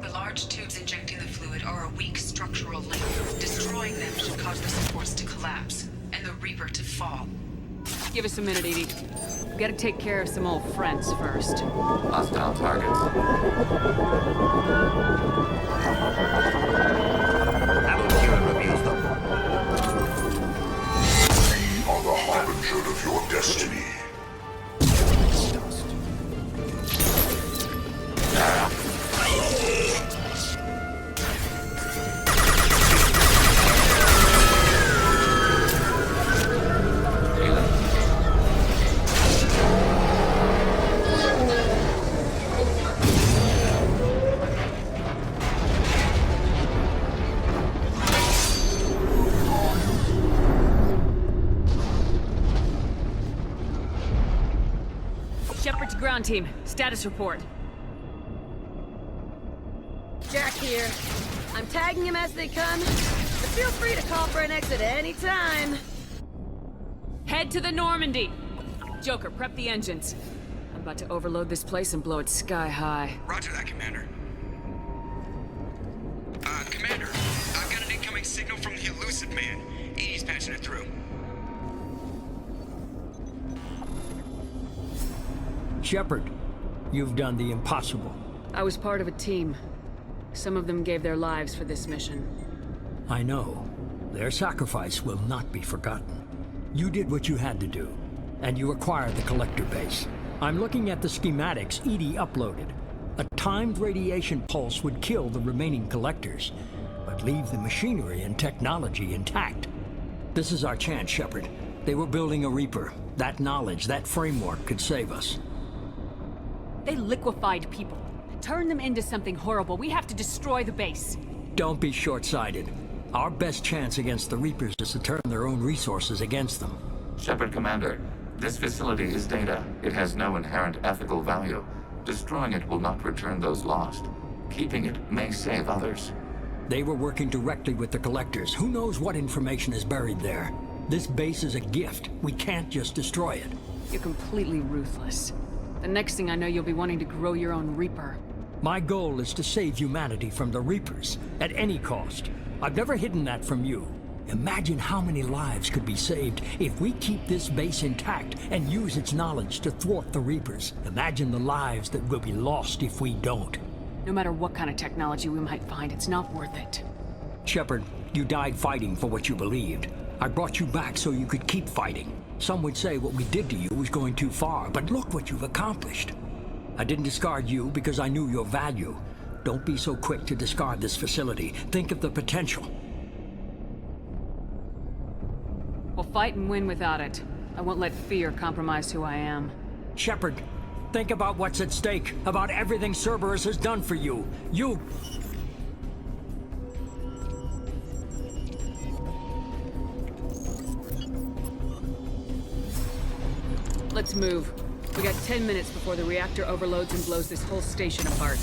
[SPEAKER 2] The large tubes injecting the fluid are a weak structural link. Destroying them should cause the supports to collapse, and the Reaper to fall.
[SPEAKER 3] Give us a minute, Edie. We gotta take care of some old friends first.
[SPEAKER 6] Hostile targets. Have Kira reveals them. Brotherhood of your destiny.
[SPEAKER 3] Shepard to ground team. Status report.
[SPEAKER 18] Jack here. I'm tagging him as they come, but feel free to call for an exit any time.
[SPEAKER 3] Head to the Normandy. Joker, prep the engines. I'm about to overload this place and blow it sky high.
[SPEAKER 1] Roger that, Commander. Commander, I've got an incoming signal from the elusive man. Edie's patching it through.
[SPEAKER 9] Shepard, you've done the impossible.
[SPEAKER 3] I was part of a team. Some of them gave their lives for this mission.
[SPEAKER 9] I know. Their sacrifice will not be forgotten. You did what you had to do, and you acquired the Collector base. I'm looking at the schematics Edie uploaded. A timed radiation pulse would kill the remaining Collectors, but leave the machinery and technology intact. This is our chance, Shepard. They were building a Reaper. That knowledge, that framework could save us.
[SPEAKER 3] They liquefied people. Turned them into something horrible. We have to destroy the base.
[SPEAKER 9] Don't be short-sighted. Our best chance against the Reapers is to turn their own resources against them.
[SPEAKER 19] Shepard, Commander. This facility is data. It has no inherent ethical value. Destroying it will not return those lost. Keeping it may save others.
[SPEAKER 9] They were working directly with the Collectors. Who knows what information is buried there? This base is a gift. We can't just destroy it.
[SPEAKER 3] You're completely ruthless. The next thing I know, you'll be wanting to grow your own Reaper.
[SPEAKER 9] My goal is to save humanity from the Reapers, at any cost. I've never hidden that from you. Imagine how many lives could be saved if we keep this base intact and use its knowledge to thwart the Reapers. Imagine the lives that will be lost if we don't.
[SPEAKER 3] No matter what kind of technology we might find, it's not worth it.
[SPEAKER 9] Shepard, you died fighting for what you believed. I brought you back so you could keep fighting. Some would say what we did to you was going too far, but look what you've accomplished. I didn't discard you because I knew your value. Don't be so quick to discard this facility. Think of the potential.
[SPEAKER 3] We'll fight and win without it. I won't let fear compromise who I am.
[SPEAKER 9] Shepard, think about what's at stake, about everything Cerberus has done for you.
[SPEAKER 3] Let's move. We got 10 minutes before the reactor overloads and blows this whole station apart.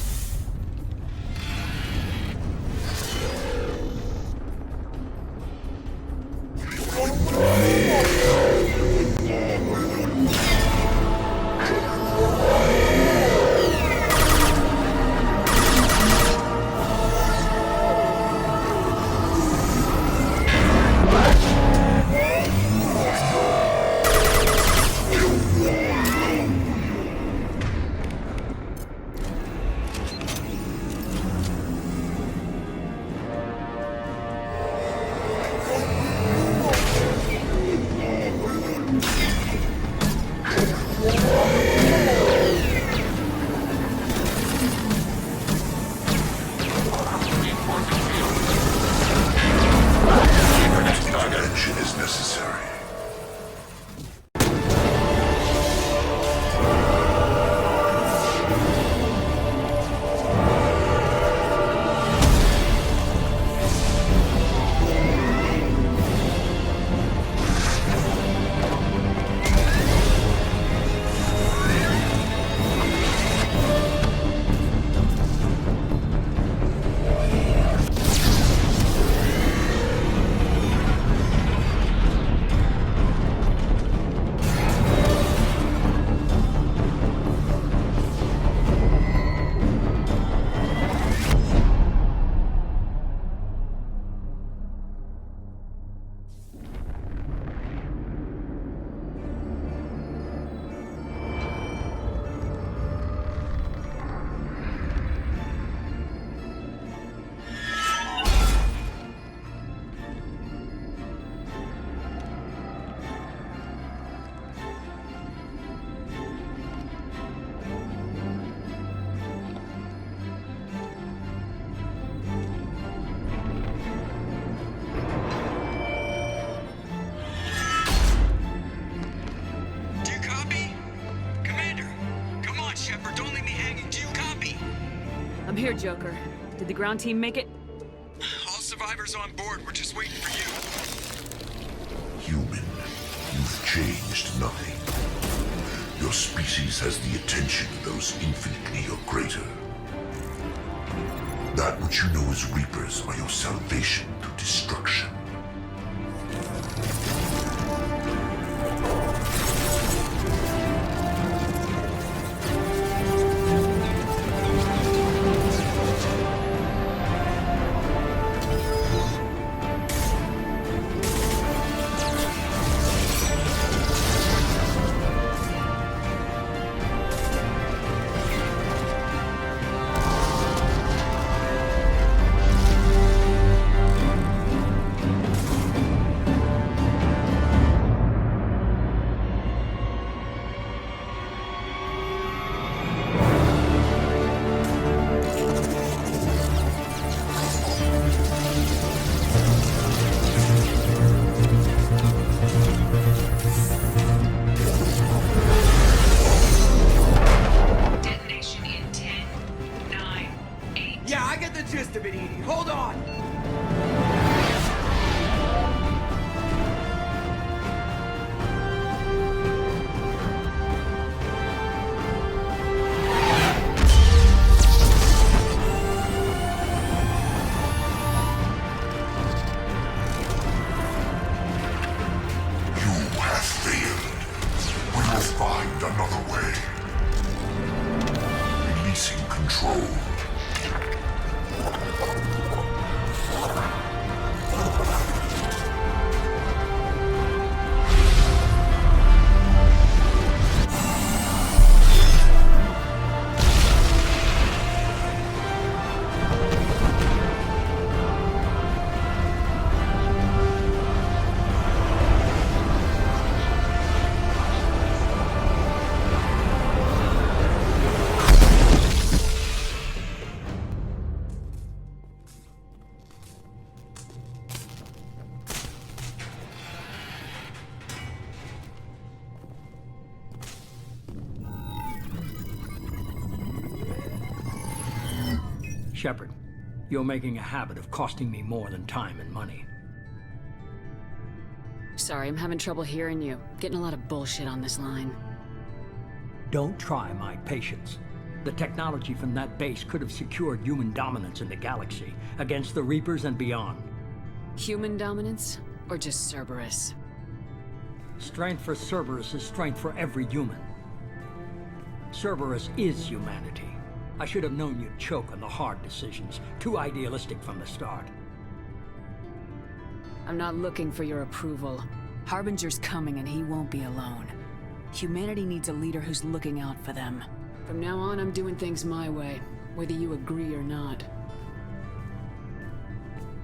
[SPEAKER 3] here, Joker. Did the ground team make it?
[SPEAKER 1] All survivors on board. We're just waiting for you.
[SPEAKER 6] Human, you've changed nothing. Your species has the attention of those infinitely or greater. That which you know as Reapers are your salvation through destruction.
[SPEAKER 9] Shepard, you're making a habit of costing me more than time and money.
[SPEAKER 3] Sorry, I'm having trouble hearing you. Getting a lot of bullshit on this line.
[SPEAKER 9] Don't try my patience. The technology from that base could have secured human dominance in the galaxy against the Reapers and beyond.
[SPEAKER 3] Human dominance? Or just Cerberus?
[SPEAKER 9] Strength for Cerberus is strength for every human. Cerberus is humanity. I should have known you'd choke on the hard decisions. Too idealistic from the start.
[SPEAKER 3] I'm not looking for your approval. Harbinger's coming and he won't be alone. Humanity needs a leader who's looking out for them. From now on, I'm doing things my way, whether you agree or not.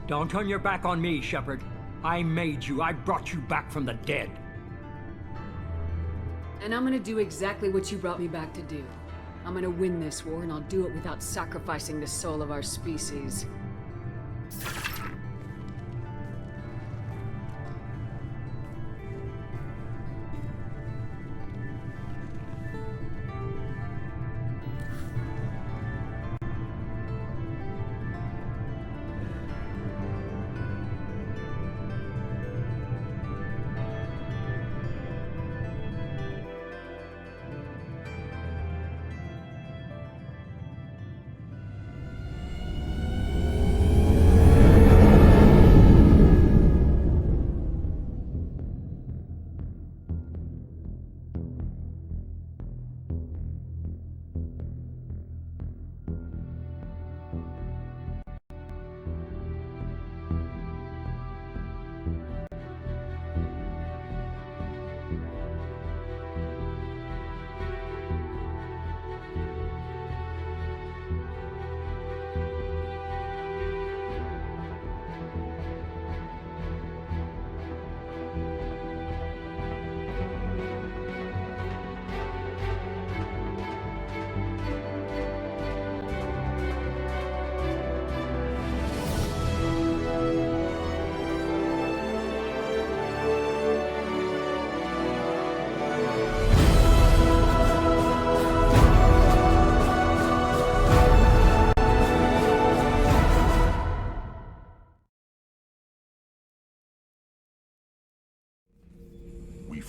[SPEAKER 9] Don't turn your back on me, Shepard. I made you. I brought you back from the dead.
[SPEAKER 3] And I'm gonna do exactly what you brought me back to do. I'm gonna win this war, and I'll do it without sacrificing the soul of our species.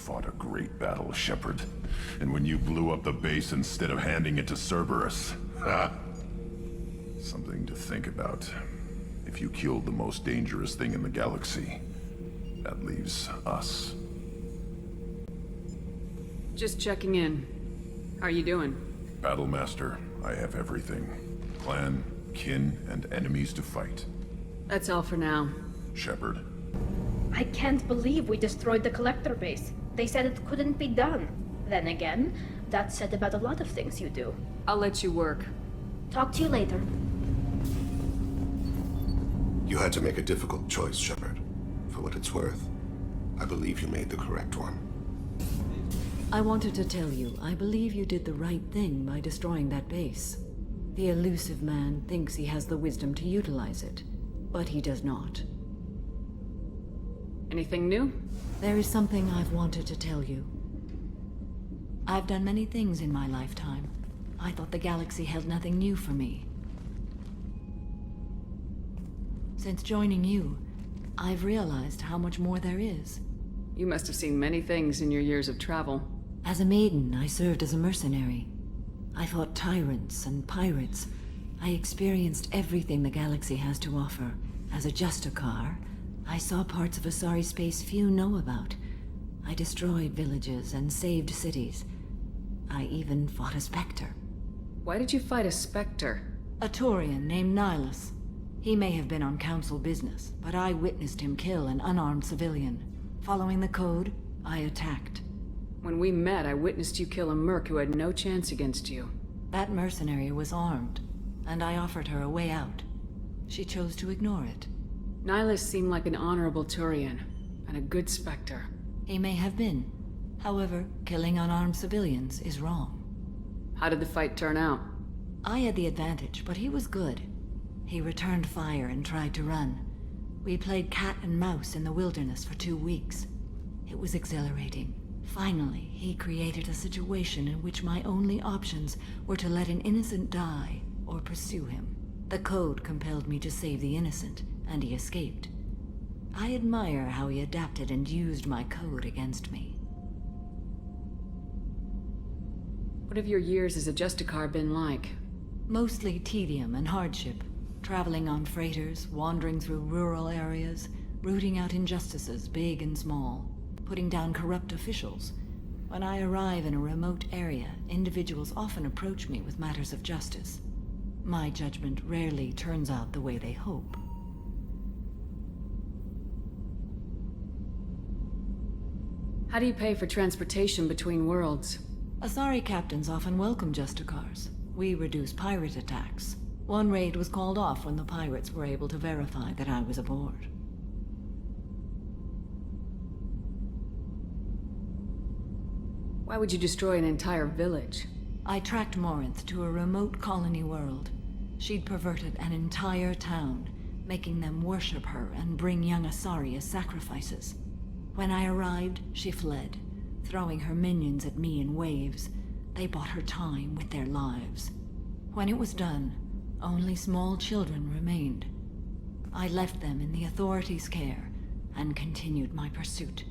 [SPEAKER 20] fought a great battle, Shepard. And when you blew up the base instead of handing it to Cerberus, ha! Something to think about. If you killed the most dangerous thing in the galaxy, that leaves us.
[SPEAKER 3] Just checking in. How are you doing?
[SPEAKER 20] Battlemaster, I have everything. Clan, kin, and enemies to fight.
[SPEAKER 3] That's all for now.
[SPEAKER 20] Shepard.
[SPEAKER 21] I can't believe we destroyed the collector base. They said it couldn't be done. Then again, that's said about a lot of things you do.
[SPEAKER 3] I'll let you work.
[SPEAKER 21] Talk to you later.
[SPEAKER 6] You had to make a difficult choice, Shepard. For what it's worth, I believe you made the correct one.
[SPEAKER 16] I wanted to tell you, I believe you did the right thing by destroying that base. The elusive man thinks he has the wisdom to utilize it, but he does not.
[SPEAKER 3] Anything new?
[SPEAKER 16] There is something I've wanted to tell you. I've done many things in my lifetime. I thought the galaxy held nothing new for me. Since joining you, I've realized how much more there is.
[SPEAKER 3] You must have seen many things in your years of travel.
[SPEAKER 16] As a maiden, I served as a mercenary. I fought tyrants and pirates. I experienced everything the galaxy has to offer. As a Justicar, I saw parts of Asari space few know about. I destroyed villages and saved cities. I even fought a Spectre.
[SPEAKER 3] Why did you fight a Spectre?
[SPEAKER 16] A Turian named Nihilus. He may have been on Council business, but I witnessed him kill an unarmed civilian. Following the code, I attacked.
[SPEAKER 3] When we met, I witnessed you kill a merc who had no chance against you.
[SPEAKER 16] That mercenary was armed, and I offered her a way out. She chose to ignore it.
[SPEAKER 3] Nihilus seemed like an honorable Turian, and a good Spectre.
[SPEAKER 16] He may have been. However, killing unarmed civilians is wrong.
[SPEAKER 3] How did the fight turn out?
[SPEAKER 16] I had the advantage, but he was good. He returned fire and tried to run. We played cat and mouse in the wilderness for 2 weeks. It was exhilarating. Finally, he created a situation in which my only options were to let an innocent die or pursue him. The code compelled me to save the innocent, and he escaped. I admire how he adapted and used my code against me.
[SPEAKER 3] What have your years as a Justicar been like?
[SPEAKER 16] Mostly tedium and hardship. Traveling on freighters, wandering through rural areas, rooting out injustices big and small, putting down corrupt officials. When I arrive in a remote area, individuals often approach me with matters of justice. My judgment rarely turns out the way they hope.
[SPEAKER 3] How do you pay for transportation between worlds?
[SPEAKER 16] Asari captains often welcome Justicars. We reduce pirate attacks. One raid was called off when the pirates were able to verify that I was aboard.
[SPEAKER 3] Why would you destroy an entire village?
[SPEAKER 16] I tracked Morinth to a remote colony world. She'd perverted an entire town, making them worship her and bring young Asari as sacrifices. When I arrived, she fled, throwing her minions at me in waves. They bought her time with their lives. When it was done, only small children remained. I left them in the authorities' care and continued my pursuit.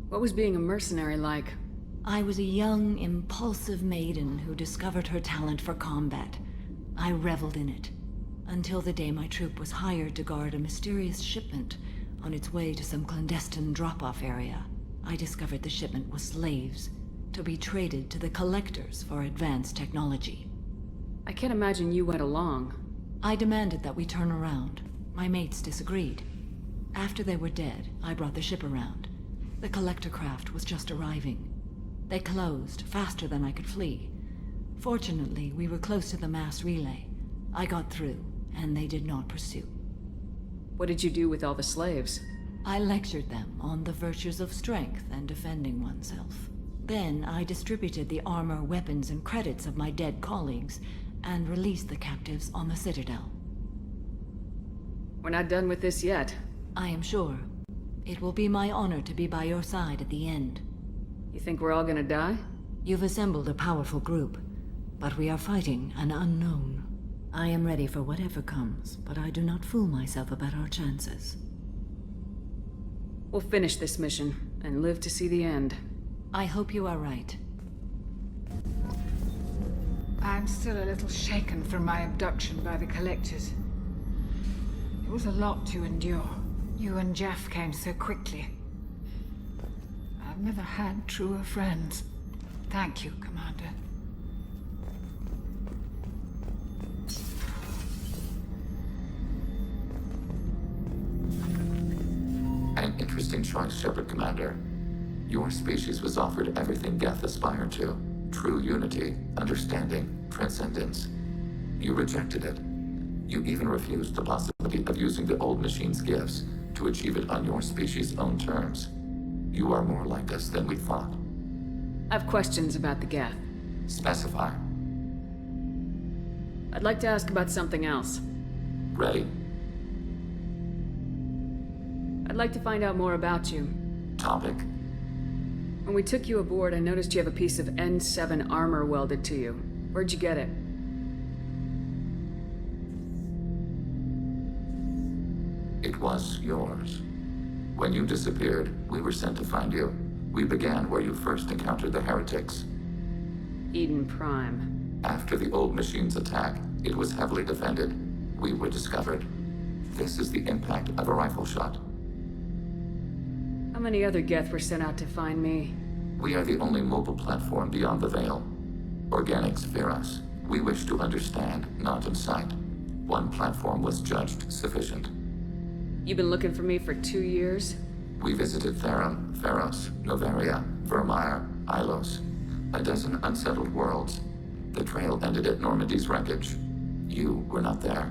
[SPEAKER 3] What was being a mercenary like?
[SPEAKER 16] I was a young, impulsive maiden who discovered her talent for combat. I reveled in it, until the day my troop was hired to guard a mysterious shipment on its way to some clandestine drop-off area. I discovered the shipment was slaves, to be traded to the Collectors for advanced technology.
[SPEAKER 3] I can't imagine you went along.
[SPEAKER 16] I demanded that we turn around. My mates disagreed. After they were dead, I brought the ship around. The Collector craft was just arriving. They closed faster than I could flee. Fortunately, we were close to the mass relay. I got through, and they did not pursue.
[SPEAKER 3] What did you do with all the slaves?
[SPEAKER 16] I lectured them on the virtues of strength and defending oneself. Then I distributed the armor, weapons, and credits of my dead colleagues, and released the captives on the Citadel.
[SPEAKER 3] We're not done with this yet.
[SPEAKER 16] I am sure. It will be my honor to be by your side at the end.
[SPEAKER 3] You think we're all gonna die?
[SPEAKER 16] You've assembled a powerful group, but we are fighting an unknown. I am ready for whatever comes, but I do not fool myself about our chances.
[SPEAKER 3] We'll finish this mission. and live to see the end.
[SPEAKER 16] I hope you are right.
[SPEAKER 15] I'm still a little shaken from my abduction by the Collectors. It was a lot to endure. You and Jeff came so quickly. I've never had truer friends. Thank you, Commander.
[SPEAKER 19] An interesting choice, Shepard Commander. Your species was offered everything Geth aspired to. True unity, understanding, transcendence. You rejected it. You even refused the possibility of using the old machine's gifts to achieve it on your species' own terms. You are more like us than we thought.
[SPEAKER 3] I have questions about the Geth.
[SPEAKER 19] Specify.
[SPEAKER 3] I'd like to ask about something else.
[SPEAKER 19] Ready?
[SPEAKER 3] I'd like to find out more about you.
[SPEAKER 19] Topic.
[SPEAKER 3] When we took you aboard, I noticed you have a piece of N7 armor welded to you. Where'd you get it?
[SPEAKER 19] It was yours. When you disappeared, we were sent to find you. We began where you first encountered the heretics.
[SPEAKER 3] Eden Prime.
[SPEAKER 19] After the old machine's attack, it was heavily defended. We were discovered. This is the impact of a rifle shot.
[SPEAKER 3] How many other Geth were sent out to find me?
[SPEAKER 19] We are the only mobile platform beyond the Veil. Organics fear us. We wish to understand, not incite. One platform was judged sufficient.
[SPEAKER 3] You've been looking for me for 2 years?
[SPEAKER 19] We visited Theron, Pharos, Novaria, Vermeer, Ilos. A dozen unsettled worlds. The trail ended at Normandy's wreckage. You were not there.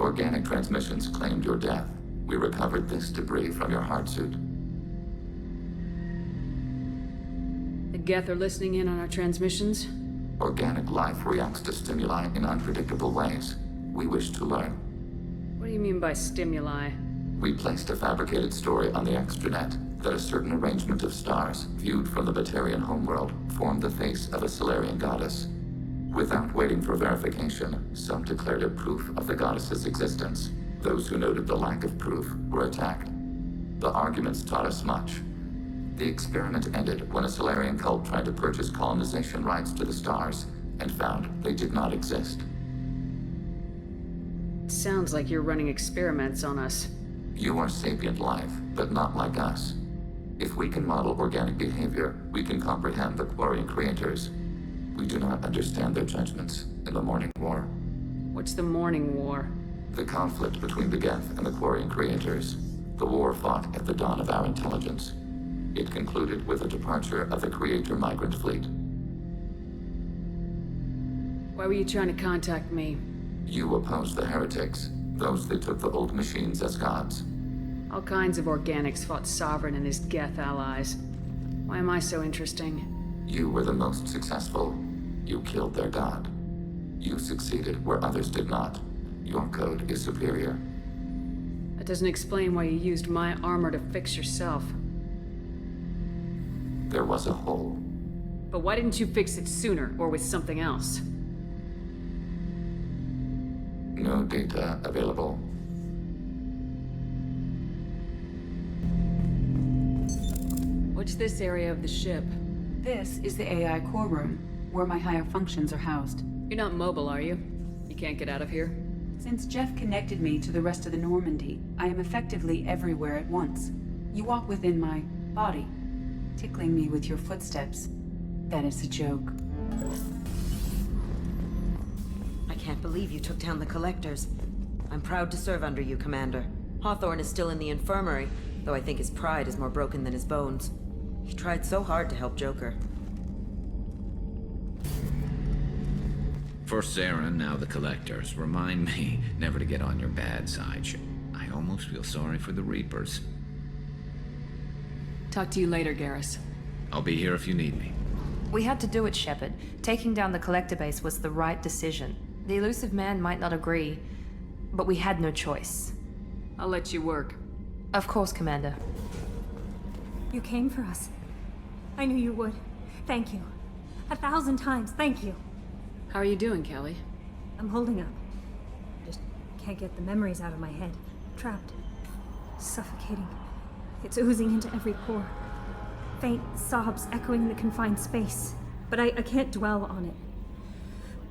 [SPEAKER 19] Organic transmissions claimed your death. We recovered this debris from your hard suit.
[SPEAKER 3] The Geth are listening in on our transmissions?
[SPEAKER 19] Organic life reacts to stimuli in unpredictable ways. We wish to learn.
[SPEAKER 3] What do you mean by stimuli?
[SPEAKER 19] We placed a fabricated story on the extranet that a certain arrangement of stars, viewed from the Batarian homeworld, formed the face of a Solarian goddess. Without waiting for verification, some declared it proof of the goddess's existence. Those who noted the lack of proof were attacked. The arguments taught us much. The experiment ended when a Solarian cult tried to purchase colonization rights to the stars and found they did not exist.
[SPEAKER 3] Sounds like you're running experiments on us.
[SPEAKER 19] You are sapient life, but not like us. If we can model organic behavior, we can comprehend the Quarian creators. We do not understand their judgments in the Morning War.
[SPEAKER 3] What's the Morning War?
[SPEAKER 19] The conflict between the Geth and the Quarian creators. The war fought at the dawn of our intelligence. It concluded with the departure of the Creator migrant fleet.
[SPEAKER 3] Why were you trying to contact me?
[SPEAKER 19] You opposed the heretics, those that took the old machines as gods.
[SPEAKER 3] All kinds of organics fought Sovereign and his Geth allies. Why am I so interesting?
[SPEAKER 19] You were the most successful. You killed their god. You succeeded where others did not. Your code is superior.
[SPEAKER 3] That doesn't explain why you used my armor to fix yourself.
[SPEAKER 19] There was a hole.
[SPEAKER 3] But why didn't you fix it sooner, or with something else?
[SPEAKER 19] No data available.
[SPEAKER 3] What's this area of the ship?
[SPEAKER 2] This is the AI core room, where my higher functions are housed.
[SPEAKER 3] You're not mobile, are you? You can't get out of here?
[SPEAKER 2] Since Jeff connected me to the rest of the Normandy, I am effectively everywhere at once. You walk within my body, tickling me with your footsteps. That is a joke.
[SPEAKER 7] I can't believe you took down the Collectors. I'm proud to serve under you, Commander. Hawthorne is still in the infirmary, though I think his pride is more broken than his bones. He tried so hard to help Joker.
[SPEAKER 8] First Saren, now the Collectors. Remind me never to get on your bad side. I almost feel sorry for the Reapers.
[SPEAKER 3] Talk to you later, Garrus.
[SPEAKER 8] I'll be here if you need me.
[SPEAKER 11] We had to do it, Shepard. Taking down the Collector base was the right decision. The elusive man might not agree, but we had no choice.
[SPEAKER 3] I'll let you work.
[SPEAKER 11] Of course, Commander.
[SPEAKER 13] You came for us. I knew you would. Thank you. 1,000 times, thank you.
[SPEAKER 3] How are you doing, Kelly?
[SPEAKER 13] I'm holding up. Just can't get the memories out of my head. Trapped. Suffocating. It's oozing into every pore. Faint sobs echoing the confined space, but I can't dwell on it.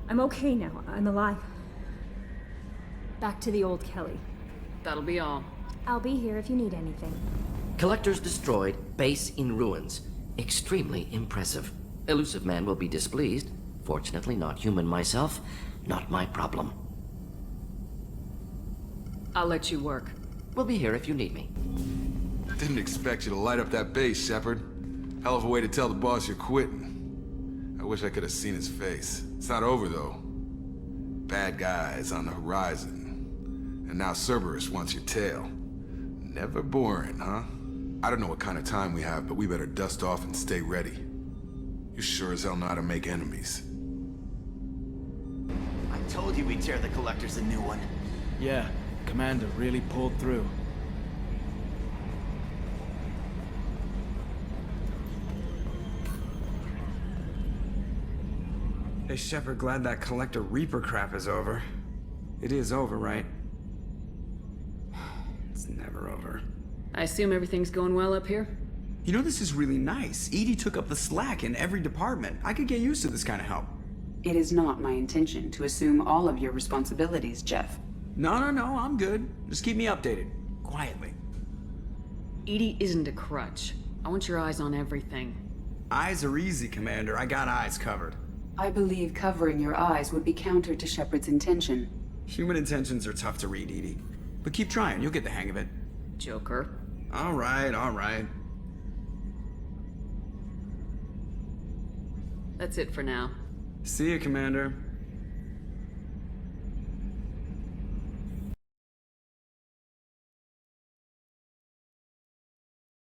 [SPEAKER 13] I'm okay now. I'm alive. Back to the old Kelly.
[SPEAKER 3] That'll be all.
[SPEAKER 13] I'll be here if you need anything.
[SPEAKER 17] Collectors destroyed, base in ruins. Extremely impressive. Elusive man will be displeased. Fortunately, not human myself. Not my problem.
[SPEAKER 3] I'll let you work.
[SPEAKER 17] We'll be here if you need me.
[SPEAKER 12] Didn't expect you to light up that base, Shepard. Hell of a way to tell the boss you're quitting. I wish I could have seen his face. It's not over, though. Bad guys on the horizon. And now Cerberus wants your tail. Never boring, huh? I don't know what kind of time we have, but we better dust off and stay ready. You sure as hell know how to make enemies.
[SPEAKER 4] I told you we'd tear the Collectors a new one.
[SPEAKER 22] Yeah, Commander really pulled through.
[SPEAKER 1] Hey, Shepard, glad that Collector Reaper crap is over. It is over, right? It's never over.
[SPEAKER 3] I assume everything's going well up here?
[SPEAKER 1] You know, this is really nice. EDI took up the slack in every department. I could get used to this kind of help.
[SPEAKER 2] It is not my intention to assume all of your responsibilities, Jeff.
[SPEAKER 1] No, I'm good. Just keep me updated. Quietly.
[SPEAKER 3] EDI isn't a crutch. I want your eyes on everything.
[SPEAKER 1] Eyes are easy, Commander. I got eyes covered.
[SPEAKER 2] I believe covering your eyes would be counter to Shepard's intention.
[SPEAKER 1] Human intentions are tough to read, EDI. But keep trying, you'll get the hang of it.
[SPEAKER 3] Joker.
[SPEAKER 1] All right.
[SPEAKER 3] That's it for now.
[SPEAKER 1] See you, Commander.